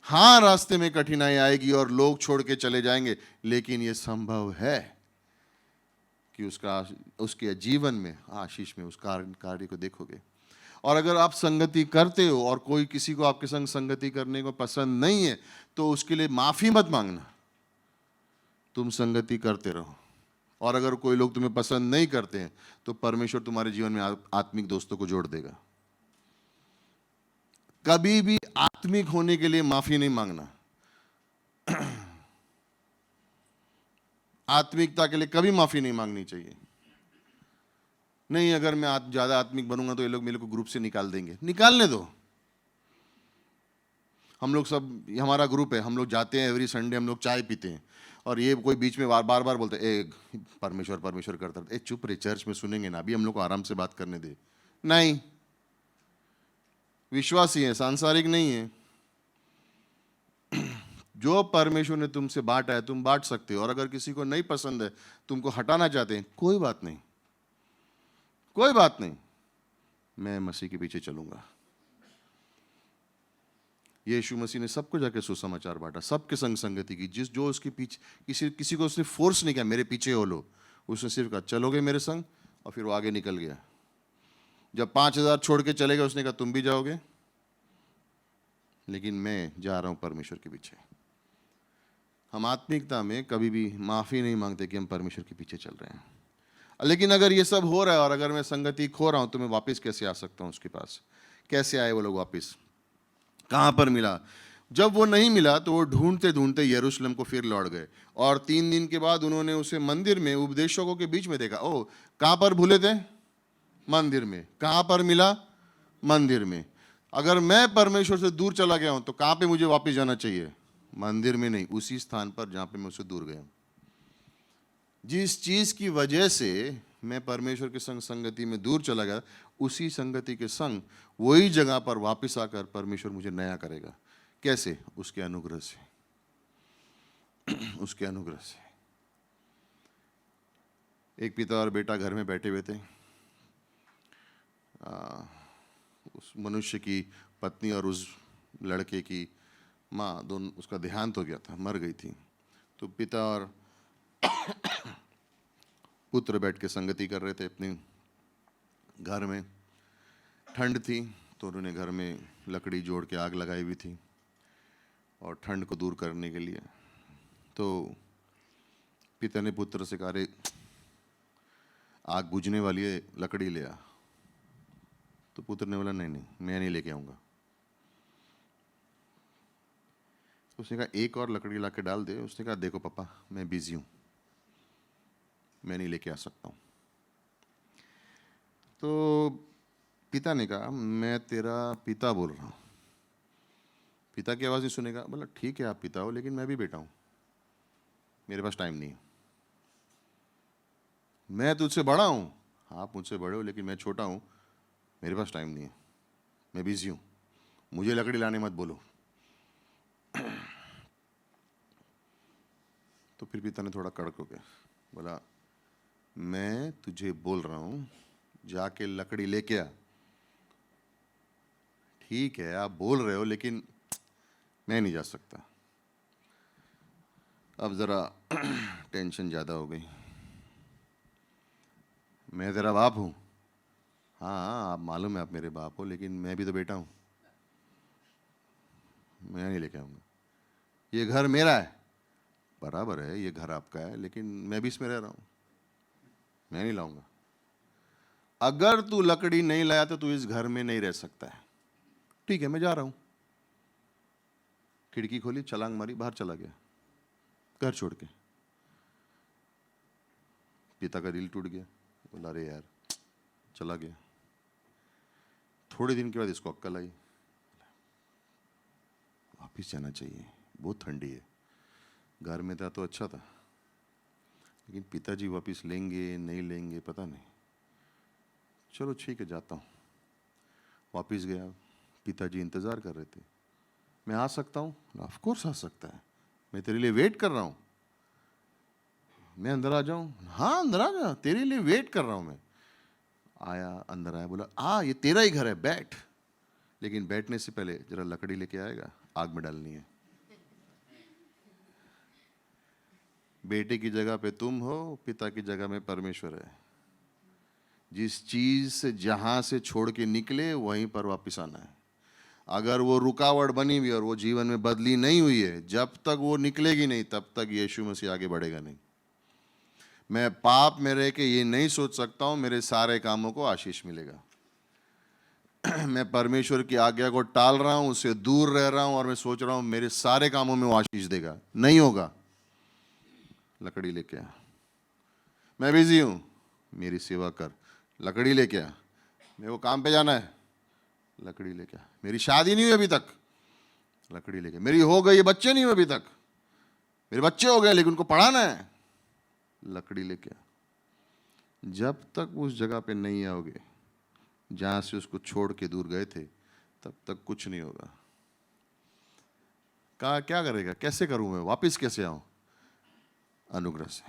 हाँ, रास्ते में कठिनाई आएगी और लोग छोड़ के चले जाएंगे, लेकिन ये संभव है कि उसके जीवन में आशीष में उस कार्य को देखोगे। और अगर आप संगति करते हो और कोई किसी को आपके संग संगति करने को पसंद नहीं है, तो उसके लिए माफी मत मांगना, तुम संगति करते रहो। और अगर कोई लोग तुम्हें पसंद नहीं करते हैं, तो परमेश्वर तुम्हारे जीवन में आत्मिक दोस्तों को जोड़ देगा। कभी भी आत्मिक होने के लिए माफी नहीं मांगना। आत्मिकता के लिए कभी माफी नहीं मांगनी चाहिए। नहीं, अगर मैं ज्यादा आत्मिक बनूंगा तो ये लोग मेरे को ग्रुप से निकाल देंगे। निकालने दो। हम लोग सब, हमारा ग्रुप है, हम लोग जाते हैं एवरी संडे, हम लोग चाय पीते हैं, और ये कोई बीच में बार बार बोलते ए परमेश्वर परमेश्वर करता है। चुप रे, चर्च में सुनेंगे ना, अभी हम लोग को आराम से बात करने दे। नहीं, विश्वासी है, सांसारिक नहीं है। जो परमेश्वर ने तुमसे बांटा है तुम बांट सकते हो, और अगर किसी को नहीं पसंद है, तुमको हटाना चाहते हैं, कोई बात नहीं, कोई बात नहीं, मैं मसीह के पीछे चलूंगा। यीशु मसीह ने सबको जाके सुसमाचार बांटा, सबके संग संगति की, जो उसके पीछे, किसी को उसने फोर्स नहीं किया मेरे पीछे हो लो, उसने सिर्फ कहा चलोगे मेरे संग, और फिर वो आगे निकल गया। जब 5000 छोड़ के चले गए, उसने कहा तुम भी जाओगे, लेकिन मैं जा रहा हूं परमेश्वर के पीछे। हम आत्मिकता में कभी भी माफी नहीं मांगते कि हम परमेश्वर के पीछे चल रहे हैं। लेकिन अगर ये सब हो रहा है और अगर मैं संगति खो रहा हूं, तो मैं वापस कैसे आ सकता हूं उसके पास? कैसे आए वो लोग वापस? कहां पर मिला? जब वो नहीं मिला तो वो ढूंढते ढूंढते यरूशलेम को फिर लौट गए, और 3 दिन के बाद उन्होंने उसे मंदिर में उपदेशकों के बीच में देखा। ओ, कहां पर भूले थे? मंदिर में। कहां पर मिला? मंदिर में। अगर मैं परमेश्वर से दूर चला गया हूं, तो कहां पे मुझे वापस जाना चाहिए? मंदिर में नहीं, उसी स्थान पर जहां पे मैं उससे दूर गया। जिस चीज की वजह से मैं परमेश्वर के संग संगति में दूर चला गया, उसी संगति के संग वही जगह पर वापस आकर परमेश्वर मुझे नया करेगा। कैसे? उसके अनुग्रह से। उसके अनुग्रह से। एक पिता और बेटा घर में बैठे हुए थे। उस मनुष्य की पत्नी और उस लड़के की माँ, दोनों, उसका देहांत हो गया था, मर गई थी। तो पिता और पुत्र बैठ के संगति कर रहे थे अपने घर में। ठंड थी, तो उन्होंने घर में लकड़ी जोड़ के आग लगाई हुई थी, और ठंड को दूर करने के लिए। तो पिता ने पुत्र से कहा, अरे आग बुझने वाली है, लकड़ी ले आ। तो पुत्र ने बोला, नहीं नहीं, मैं नहीं लेके आऊँगा। उसने कहा, एक और लकड़ी ला के डाल दे। उसने कहा, देखो पापा, मैं बिजी हूँ, मैं नहीं लेके आ सकता हूँ। तो पिता ने कहा, मैं तेरा पिता बोल रहा हूँ। पिता की आवाज़ नहीं सुनेगा? बोला, ठीक है आप पिता हो, लेकिन मैं भी बेटा हूँ, मेरे पास टाइम नहीं है। मैं तुझसे बड़ा हूँ, आप मुझसे बड़े हो, लेकिन मैं छोटा हूँ, मेरे पास टाइम नहीं है, मैं बिजी हूँ, मुझे लकड़ी लाने मत बोलो। तो फिर पिता ने थोड़ा कड़क हो गया, बोला मैं तुझे बोल रहा हूँ जाके लकड़ी लेके आ। ठीक है आप बोल रहे हो लेकिन मैं नहीं जा सकता। अब ज़रा टेंशन ज़्यादा हो गई। मैं तेरा बाप हूँ। हाँ आप मालूम है आप मेरे बाप हो, लेकिन मैं भी तो बेटा हूँ, मैं नहीं लेके आऊँगा। ये घर मेरा है। बराबर है ये घर आपका है, लेकिन मैं भी इसमें रह रहा हूँ, मैं नहीं लाऊंगा। अगर तू लकड़ी नहीं लाया तो तू इस घर में नहीं रह सकता है। ठीक है मैं जा रहा हूँ। खिड़की खोली, छलांग मारी, बाहर चला गया घर छोड़ के। पिता का दिल टूट गया, बोला अरे यार चला गया। थोड़े दिन के बाद इसको अक्ल आई, वापिस जाना चाहिए, बहुत ठंडी है, घर में था तो अच्छा था, लेकिन पिताजी वापिस लेंगे नहीं लेंगे पता नहीं। चलो ठीक है जाता हूँ। वापिस गया, पिताजी इंतज़ार कर रहे थे। मैं आ सकता हूँ? ऑफ कोर्स आ सकता है, मैं तेरे लिए वेट कर रहा हूँ। मैं अंदर आ जाऊँ? हाँ अंदर आ जा, तेरे लिए वेट कर रहा हूँ मैं। आया, अंदर आया, बोला आ ये तेरा ही घर है बैठ, लेकिन बैठने से पहले जरा लकड़ी लेके आएगा, आग में डालनी है। बेटे की जगह पे तुम हो, पिता की जगह में परमेश्वर है। जिस चीज से जहां से छोड़ के निकले वहीं पर वापस आना है। अगर वो रुकावट बनी हुई और वो जीवन में बदली नहीं हुई है, जब तक वो निकलेगी नहीं तब तक यीशु मसीह आगे बढ़ेगा नहीं। मैं पाप में रह के ये नहीं सोच सकता हूं मेरे सारे कामों को आशीष मिलेगा। मैं परमेश्वर की आज्ञा को टाल रहा हूं, उससे दूर रह रहा हूं और मैं सोच रहा हूं मेरे सारे कामों में वो आशीष देगा, नहीं होगा। लकड़ी लेके आ, मैं बिजी हूं, मेरी सेवा कर। लकड़ी लेके आ, मेरे को काम पे जाना है। लकड़ी लेके आ, मेरी शादी नहीं हुई अभी तक। लकड़ी लेके, मेरी हो गई बच्चे नहीं हुए अभी तक। मेरे बच्चे हो गए लेकिन उनको पढ़ाना है। लकड़ी लेके आ। जब तक उस जगह पे नहीं आओगे जहां से उसको छोड़ के दूर गए थे, तब तक कुछ नहीं होगा। कहा क्या करेगा, कैसे करूं मैं, वापिस कैसे आऊं? अनुग्रह से,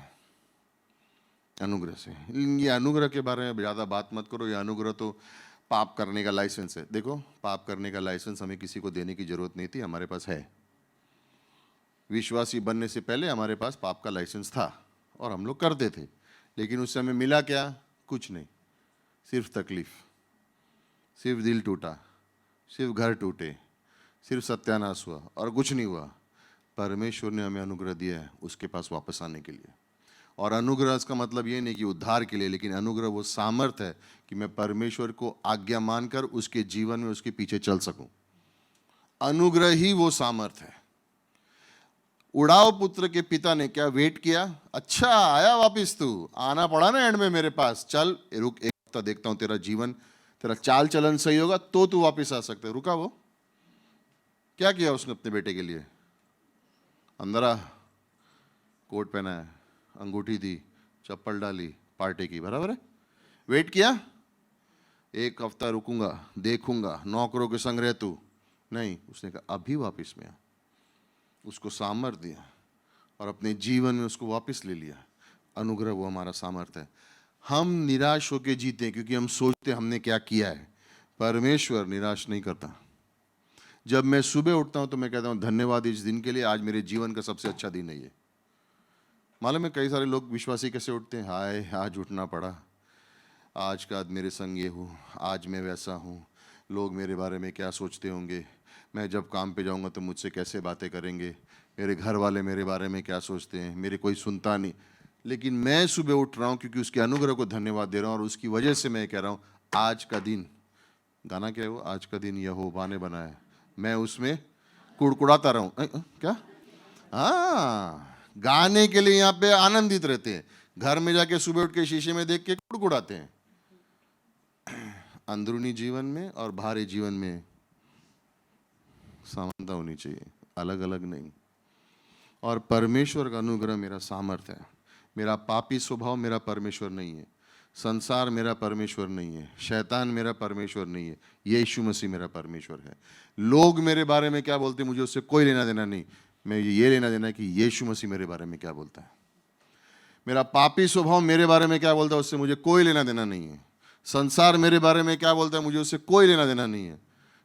अनुग्रह से। ये अनुग्रह के बारे में ज़्यादा बात मत करो, ये अनुग्रह तो पाप करने का लाइसेंस है। देखो पाप करने का लाइसेंस हमें किसी को देने की जरूरत नहीं थी, हमारे पास है। विश्वासी बनने से पहले हमारे पास पाप का लाइसेंस था और हम लोग करते थे, लेकिन उससे हमें मिला क्या? कुछ नहीं, सिर्फ तकलीफ, सिर्फ दिल टूटा, सिर्फ घर टूटे, सिर्फ सत्यानाश हुआ और कुछ नहीं हुआ। परमेश्वर ने हमें अनुग्रह दिया है उसके पास वापस आने के लिए। और अनुग्रह का मतलब ये नहीं कि उद्धार के लिए, लेकिन अनुग्रह वो सामर्थ्य है कि मैं परमेश्वर को आज्ञा मानकर उसके जीवन में उसके पीछे चल सकूं। अनुग्रह ही वो सामर्थ्य है। उड़ाव पुत्र के पिता ने क्या वेट किया? अच्छा आया वापिस, तू आना पड़ा ना एंड में मेरे पास, चल रुक एक हफ्ता देखता हूं तेरा जीवन, तेरा चाल चलन सही होगा तो तू वापिस आ सकते। रुका वो, क्या किया उसने अपने बेटे के लिए? अंदर आ, कोट पहना है, अंगूठी दी, चप्पल डाली, पार्टी की, बराबर है। वेट किया, एक हफ्ता रुकूंगा, देखूंगा, नौकरों के संग रह तू। नहीं, उसने कहा अभी वापिस में आ। उसको सामर्थ्य दिया और अपने जीवन में उसको वापस ले लिया। अनुग्रह वो हमारा सामर्थ्य है। हम निराश होकर जीते क्योंकि हम सोचते हमने क्या किया है। परमेश्वर निराश नहीं करता। जब मैं सुबह उठता हूं तो मैं कहता हूं धन्यवाद इस दिन के लिए, आज मेरे जीवन का सबसे अच्छा दिन है ये। मालूम है कई सारे लोग विश्वासी कैसे उठते हैं? हाय आज उठना पड़ा, आज का मेरे संग ये हूँ, आज मैं वैसा हूँ, लोग मेरे बारे में क्या सोचते होंगे, मैं जब काम पे जाऊँगा तो मुझसे कैसे बातें करेंगे, मेरे घर वाले मेरे बारे में क्या सोचते हैं, मेरे कोई सुनता नहीं। लेकिन मैं सुबह उठ रहा हूँ क्योंकि उसके अनुग्रह को धन्यवाद दे रहा हूँ और उसकी वजह से मैं कह रहा हूँ आज का दिन, गाना क्या है वो, आज का दिन यहोवा ने बनाया, मैं उसमें कुड़कुड़ाता रहूँ। क्या? हाँ, गाने के लिए यहाँ पे आनंदित रहते हैं, घर में जाके सुबह उठ के शीशे में देख के कुड़कुड़ाते हैं। अंदरूनी जीवन में और बाहरी जीवन में समानता होनी चाहिए, अलग अलग नहीं। और परमेश्वर का अनुग्रह मेरा सामर्थ्य है। मेरा पापी स्वभाव मेरा परमेश्वर नहीं है, संसार मेरा परमेश्वर नहीं है, शैतान मेरा परमेश्वर नहीं है, यीशु मसीह मेरा परमेश्वर है। लोग मेरे बारे में क्या बोलते मुझे उससे कोई लेना देना नहीं। मैं ये लेना देना है कि यीशु मसीह मेरे बारे में क्या बोलता है। मेरा पापी स्वभाव मेरे बारे में क्या बोलता है उससे मुझे कोई लेना देना नहीं है। संसार मेरे बारे में क्या बोलता है मुझे उससे कोई लेना देना नहीं है।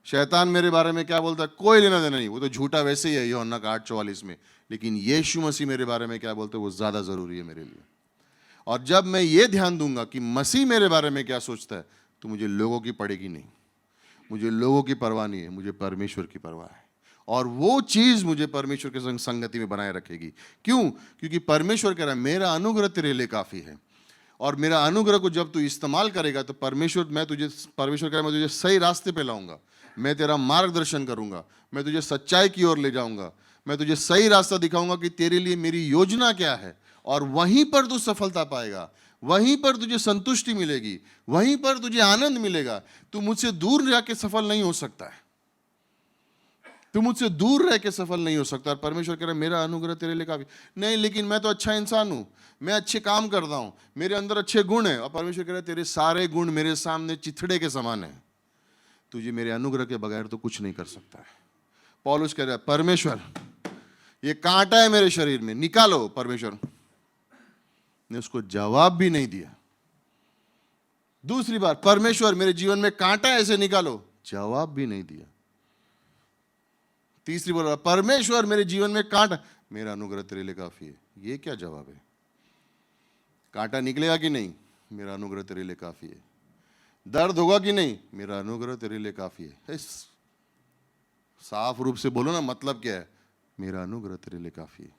शैतान मेरे बारे में क्या बोलता है कोई लेना देना नहीं, वो तो झूठा वैसे ही है यूहन्ना का 8:44 में। लेकिन यीशु मसीह मेरे बारे में क्या बोलते हैं वो ज़्यादा ज़रूरी है मेरे लिए। और जब मैं ये ध्यान दूंगा कि मसीह मेरे बारे में क्या सोचता है, तो मुझे लोगों की पड़ेगी नहीं, मुझे लोगों की परवाह नहीं है, मुझे परमेश्वर की परवाह है। और वो चीज़ मुझे परमेश्वर के संग संगति में बनाए रखेगी। क्यों? क्योंकि परमेश्वर कह रहा है मेरा अनुग्रह तेरे लिए काफ़ी है। और मेरा अनुग्रह को जब तू इस्तेमाल करेगा तो परमेश्वर कह रहा है मैं तुझे सही रास्ते पे लाऊंगा, मैं तेरा मार्गदर्शन करूंगा, मैं तुझे सच्चाई की ओर ले जाऊंगा, मैं तुझे सही रास्ता दिखाऊंगा कि तेरे लिए मेरी योजना क्या है। और वहीं पर तू सफलता पाएगा, वहीं पर तुझे संतुष्टि मिलेगी, वहीं पर तुझे आनंद मिलेगा। तू मुझसे दूर रह के सफल नहीं हो सकता है, तू मुझसे दूर रह के सफल नहीं हो सकता। और परमेश्वर कह रहा है मेरा अनुग्रह तेरे लिए काफी नहीं, लेकिन मैं तो अच्छा इंसान हूं, मैं अच्छे काम करता हूं, मेरे अंदर अच्छे गुण हैं। और परमेश्वर कह रहा है तेरे सारे गुण मेरे सामने चिथड़े के समान है, तुझे मेरे अनुग्रह के बगैर तो कुछ नहीं कर सकता है। पौलुस कह रहा है परमेश्वर ये कांटा है मेरे शरीर में, निकालो। परमेश्वर ने उसको जवाब भी नहीं दिया। दूसरी बार परमेश्वर मेरे जीवन में कांटा ऐसे निकालो, जवाब भी नहीं दिया। तीसरी बोला परमेश्वर मेरे जीवन में कांटा, मेरा अनुग्रह तेरे लिए काफी है। ये क्या जवाब है? कांटा निकलेगा कि नहीं? मेरा अनुग्रह तेरे लिए काफी है। दर्द होगा कि नहीं? मेरा अनुग्रह तेरे लिए काफी है। साफ रूप से बोलो ना, मतलब क्या है? मेरा अनुग्रह तेरे लिए काफी है।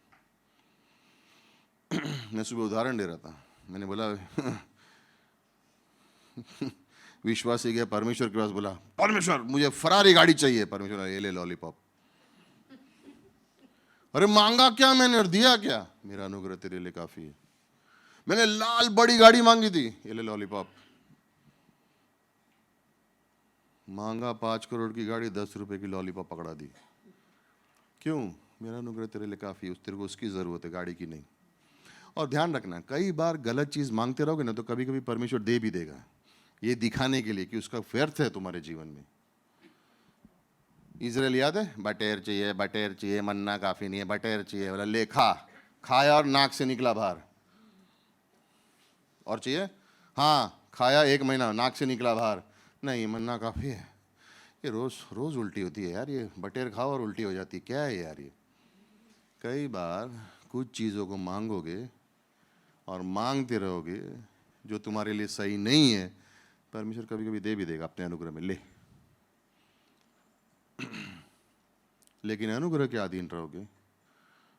मैं सुबह उदाहरण दे रहा था, मैंने बोला विश्वासी गया परमेश्वर के पास, बोला परमेश्वर मुझे फरारी गाड़ी चाहिए। परमेश्वर ये ले लॉलीपॉप। अरे मांगा क्या मैंने और दिया क्या? मेरा अनुग्रह तेरे लिए काफी है। मैंने लाल बड़ी गाड़ी मांगी थी, ये ले लॉलीपॉप। मांगा 5 करोड़ की गाड़ी, 10 रुपए की लॉलीपॉप पकड़ा दी। क्यों? मेरा अनुग्रह तेरे लिए काफी है, तेरे को उसकी जरूरत है, गाड़ी की नहीं। और ध्यान रखना, कई बार गलत चीज मांगते रहोगे ना तो कभी कभी परमेश्वर दे भी देगा, ये दिखाने के लिए कि उसका व्यर्थ है तुम्हारे जीवन में। इजराइल याद है, बटेर चाहिए, बटेर चाहिए, मन्ना काफी नहीं है, बटेर चाहिए। बोला ले खा, खाया और नाक से निकला बाहर। और चाहिए? हाँ, खाया 1 महीना, नाक से निकला बाहर। नहीं, मन्ना काफी है। ये रोज रोज उल्टी होती है यार, ये बटेर खाओ और उल्टी हो जाती है, क्या है यार ये? कई बार कुछ चीज़ों को मांगोगे और मांगते रहोगे जो तुम्हारे लिए सही नहीं है, परमेश्वर कभी कभी दे भी देगा अपने अनुग्रह में, ले। लेकिन अनुग्रह के अधीन रहोगे,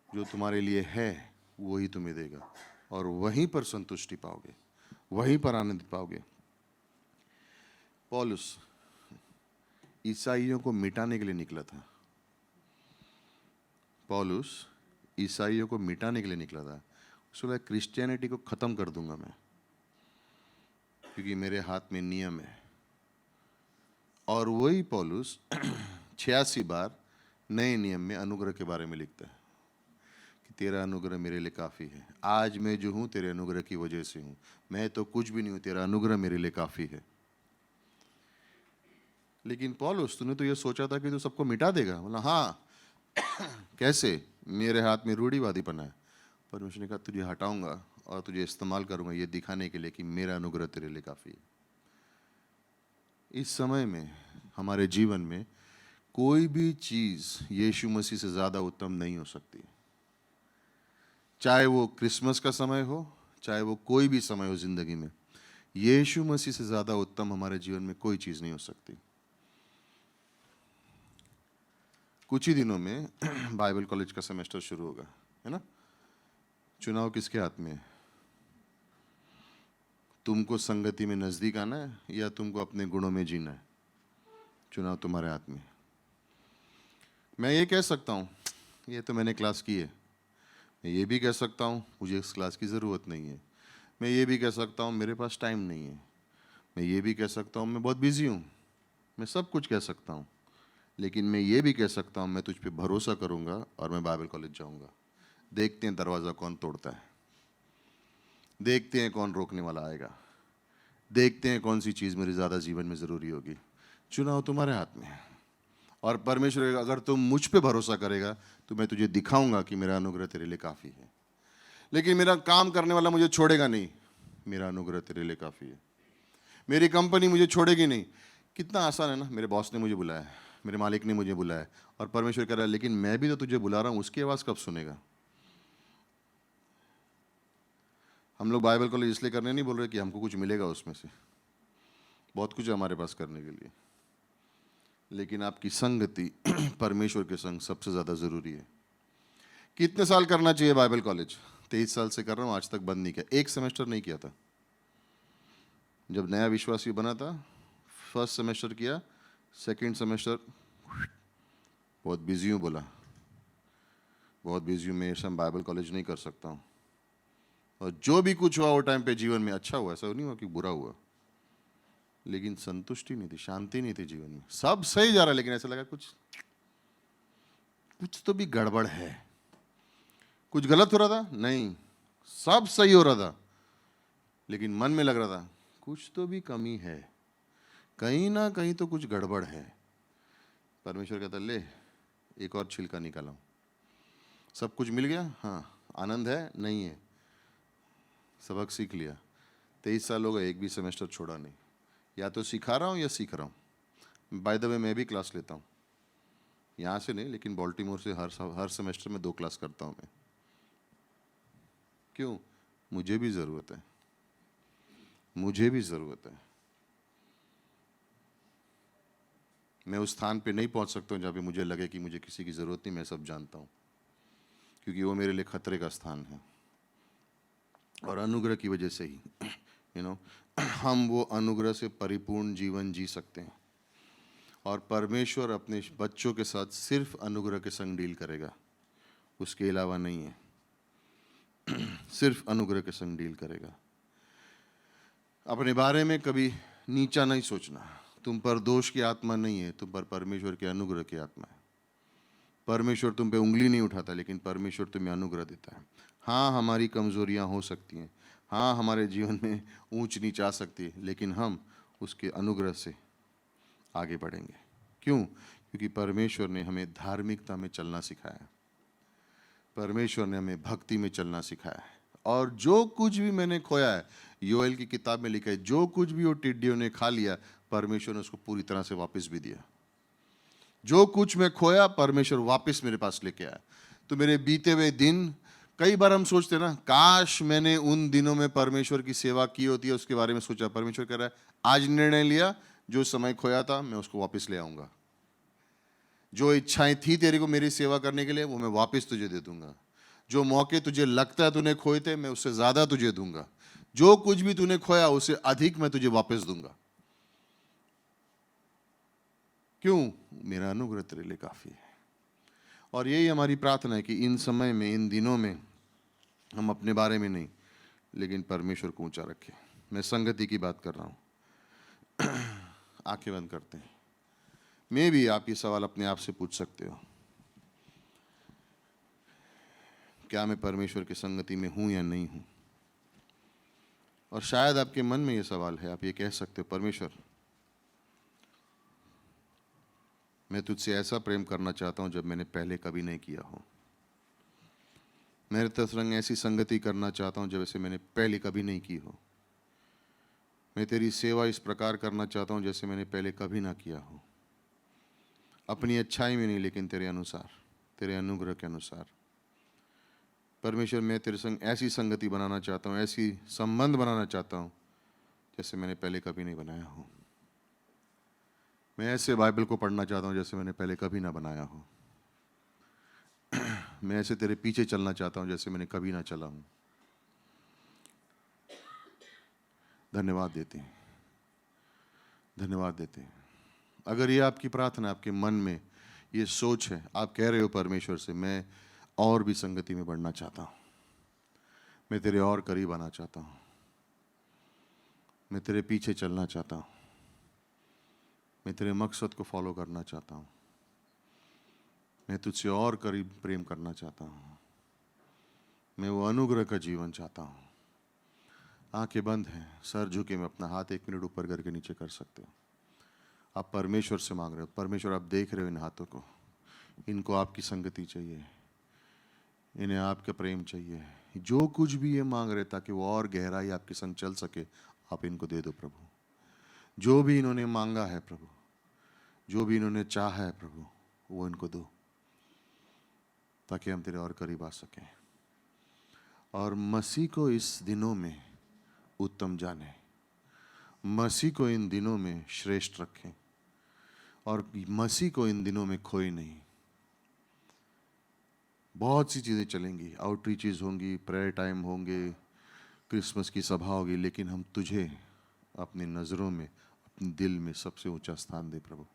जो तुम्हारे लिए है वही तुम्हें देगा और वहीं पर संतुष्टि पाओगे, वहीं पर आनंद पाओगे। पौलुस ईसाइयों को मिटाने के लिए निकला था। पौलुस ईसाइयों को मिटाने के लिए निकला था। उसने बोला क्रिश्चियनिटी को खत्म कर दूंगा मैं, क्योंकि मेरे हाथ में नियम है। और वही पौलुस 86 बार नए नियम में अनुग्रह के बारे में लिखता है कि तेरा अनुग्रह मेरे लिए काफ़ी है। आज मैं जो हूँ तेरे अनुग्रह की वजह से हूँ, मैं तो कुछ भी नहीं हूँ, तेरा अनुग्रह मेरे लिए काफ़ी है। लेकिन पौलुस तूने तो ये सोचा था कि तू सबको मिटा देगा। बोला हाँ कैसे? मेरे हाथ में रूढ़िवादीपना है। परमेश्वर ने कहा तुझे हटाऊंगा और तुझे इस्तेमाल करूंगा ये दिखाने के लिए कि मेरा अनुग्रह तेरे लिए काफ़ी है। इस समय में हमारे जीवन में कोई भी चीज़ यीशु मसीह से ज़्यादा उत्तम नहीं हो सकती। चाहे वो क्रिसमस का समय हो, चाहे वो कोई भी समय हो जिंदगी में, यीशु मसीह से ज़्यादा उत्तम हमारे जीवन में कोई चीज़ नहीं हो सकती। कुछ ही दिनों में बाइबल कॉलेज का सेमेस्टर शुरू होगा, है ना? चुनाव किसके हाथ में है? तुमको संगति में नज़दीक आना है या तुमको अपने गुणों में जीना है? चुनाव तुम्हारे हाथ में। मैं ये कह सकता हूँ ये तो मैंने क्लास की है, मैं ये भी कह सकता हूँ मुझे इस क्लास की ज़रूरत नहीं है, मैं ये भी कह सकता हूँ मेरे पास टाइम नहीं है, मैं ये भी कह सकता हूँ मैं बहुत बिजी हूँ, मैं सब कुछ कह सकता हूँ। लेकिन मैं ये भी कह सकता हूँ मैं तुझ पे भरोसा करूँगा और मैं बाइबल कॉलेज जाऊँगा। देखते हैं दरवाज़ा कौन तोड़ता है, देखते हैं कौन रोकने वाला आएगा, देखते हैं कौन सी चीज़ मेरे ज़्यादा जीवन में ज़रूरी होगी। चुनाव तुम्हारे हाथ में है। और परमेश्वर अगर तुम मुझ पे भरोसा करेगा तो मैं तुझे दिखाऊंगा कि मेरा अनुग्रह तेरे लिए काफ़ी है। लेकिन मेरा काम करने वाला मुझे छोड़ेगा नहीं, मेरा अनुग्रह तेरे लिए काफ़ी है। मेरी कंपनी मुझे छोड़ेगी नहीं। कितना आसान है ना, मेरे बॉस ने मुझे बुलाया, मेरे मालिक ने मुझे बुलाया, और परमेश्वर कह रहा है लेकिन मैं भी तो तुझे बुला रहा हूँ, उसकी आवाज़ कब सुनेगा? हम लोग बाइबल कॉलेज इसलिए करने नहीं बोल रहे कि हमको कुछ मिलेगा उसमें से, बहुत कुछ है हमारे पास करने के लिए, लेकिन आपकी संगति परमेश्वर के संग सबसे ज़्यादा ज़रूरी है। कितने साल करना चाहिए बाइबल कॉलेज? 23 साल से कर रहा हूँ, आज तक बंद नहीं किया, एक सेमेस्टर नहीं किया था। जब नया विश्वासी बना था, फर्स्ट सेमेस्टर किया, सेकंड सेमेस्टर बहुत बिजी हूँ बोला, बहुत बिजी हूँ, मैं ऐसा बाइबल कॉलेज नहीं कर सकता हूँ। और जो भी कुछ हुआ वो टाइम पे जीवन में अच्छा हुआ, ऐसा नहीं हुआ कि बुरा हुआ, लेकिन संतुष्टि नहीं थी, शांति नहीं थी जीवन में। सब सही जा रहा है, लेकिन ऐसा लगा कुछ तो भी गड़बड़ है, कुछ गलत हो रहा था नहीं, सब सही हो रहा था, लेकिन मन में लग रहा था कुछ तो भी कमी है, कहीं ना कहीं तो कुछ गड़बड़ है। परमेश्वर कहता ले एक और छिलका निकाला, सब कुछ मिल गया, हाँ आनंद है नहीं है, सबक सीख लिया, 23 साल हो गए, एक भी सेमेस्टर छोड़ा नहीं, या तो सिखा रहा हूँ या सीख रहा हूँ। बाय द वे मैं भी क्लास लेता हूँ, यहाँ से नहीं लेकिन बॉल्टीमोर से हर सेमेस्टर में 2 क्लास करता हूँ मैं। क्यों? मुझे भी ज़रूरत है, मुझे भी ज़रूरत है। मैं उस स्थान पे नहीं पहुँच सकता हूँ जहाँ पे मुझे लगे कि मुझे किसी की ज़रूरत नहीं, मैं सब जानता हूँ, क्योंकि वो मेरे लिए खतरे का स्थान है। और अनुग्रह की वजह से ही हम वो अनुग्रह से परिपूर्ण जीवन जी सकते हैं। और परमेश्वर अपने बच्चों के साथ सिर्फ अनुग्रह के संग डील करेगा, उसके अलावा नहीं है। सिर्फ अनुग्रह के संग डील करेगा। अपने बारे में कभी नीचा नहीं सोचना, तुम पर दोष की आत्मा नहीं है, तुम पर परमेश्वर के अनुग्रह की आत्मा है। परमेश्वर तुम पे उंगली नहीं उठाता, लेकिन परमेश्वर तुम्हें अनुग्रह देता है। हाँ हमारी कमजोरियां हो सकती हैं, हाँ हमारे जीवन में ऊंच नीच आ सकती है, लेकिन हम उसके अनुग्रह से आगे बढ़ेंगे। क्यों? क्योंकि परमेश्वर ने हमें धार्मिकता में चलना सिखाया है, परमेश्वर ने हमें भक्ति में चलना सिखाया है। और जो कुछ भी मैंने खोया है, योएल की किताब में लिखा है, जो कुछ भी वो टिड्डियों ने खा लिया, परमेश्वर ने उसको पूरी तरह से वापस भी दिया। जो कुछ मैं खोया, परमेश्वर वापस मेरे पास लेके आया। तो मेरे बीते हुए दिन, कई बार हम सोचते ना, काश मैंने उन दिनों में परमेश्वर की सेवा की होती है, उसके बारे में सोचा। परमेश्वर कह रहा है आज निर्णय लिया, जो समय खोया था मैं उसको वापस ले आऊंगा। जो इच्छाएं थी तेरे को मेरी सेवा करने के लिए, वो मैं वापस तुझे दे दूंगा। जो मौके तुझे लगता है तूने खोए थे, मैं उससे ज्यादा तुझे दूंगा। जो कुछ भी तूने खोया, उससे अधिक मैं तुझे वापस दूंगा। क्यों? मेरा अनुग्रह तेरे लिए काफी है। और यही हमारी प्रार्थना है कि इन समय में, इन दिनों में हम अपने बारे में नहीं, लेकिन परमेश्वर को ऊंचा रखें। मैं संगति की बात कर रहा हूं। आंखें बंद करते हैं। मैं भी, आप ये सवाल अपने आप से पूछ सकते हो, क्या मैं परमेश्वर की संगति में हूं या नहीं हूं? और शायद आपके मन में ये सवाल है, आप ये कह सकते हो परमेश्वर मैं तुझसे ऐसा प्रेम करना चाहता हूं जब मैंने पहले कभी नहीं किया हो। मेरे संग ऐसी संगति करना चाहता हूं जैसे मैंने पहले कभी नहीं की हो। मैं तेरी सेवा इस प्रकार करना चाहता हूं जैसे मैंने पहले कभी ना किया हो। अपनी अच्छाई में नहीं, लेकिन तेरे अनुसार, तेरे अनुग्रह के अनुसार। परमेश्वर मैं तेरे संग ऐसी संगति बनाना चाहता हूं, ऐसी संबंध बनाना चाहता हूं जैसे मैंने पहले कभी नहीं बनाया हो। मैं ऐसे बाइबल को पढ़ना चाहता हूं जैसे मैंने पहले कभी ना बनाया हो। मैं ऐसे तेरे पीछे चलना चाहता हूं जैसे मैंने कभी ना चला हूं। धन्यवाद देते हैं, धन्यवाद देते हैं। अगर ये आपकी प्रार्थना, आपके मन में ये सोच है, आप कह रहे हो परमेश्वर से मैं और भी संगति में बढ़ना चाहता हूं, मैं तेरे और करीब आना चाहता हूं, मैं तेरे पीछे चलना चाहता हूं, मैं तेरे मकसद को फॉलो करना चाहता हूं, मैं तुझसे और करीब प्रेम करना चाहता हूं, मैं वो अनुग्रह का जीवन चाहता हूं। आंखें बंद हैं, सर झुके में अपना हाथ 1 मिनट ऊपर करके नीचे कर सकते हो। आप परमेश्वर से मांग रहे हो, परमेश्वर आप देख रहे हो इन हाथों को, इनको आपकी संगति चाहिए। इन्हें आपका प्रेम चाहिए। जो कुछ भी ये मांग रहे ताकि वो और गहराई आपके संग चल सके, आप इनको दे दो प्रभु। जो भी इन्होंने मांगा है प्रभु, जो भी इन्होंने चाहा है प्रभु, वो इनको दो ताकि हम तेरे और करीब आ सकें और मसीह को इस दिनों में उत्तम जाने, मसीह को इन दिनों में श्रेष्ठ रखें और मसीह को इन दिनों में खोए नहीं। बहुत सी चीज़ें चलेंगी, आउटरीचेस होंगी, प्रेयर टाइम होंगे, क्रिसमस की सभा होगी, लेकिन हम तुझे अपनी नज़रों में, अपने दिल में सबसे ऊंचा स्थान दे प्रभु।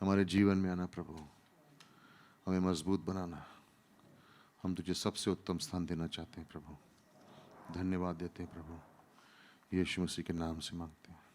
हमारे जीवन में आना प्रभु, हमें मजबूत बनाना। हम तुझे सबसे उत्तम स्थान देना चाहते हैं प्रभु। धन्यवाद देते हैं प्रभु, यीशु मसीह के नाम से मांगते हैं।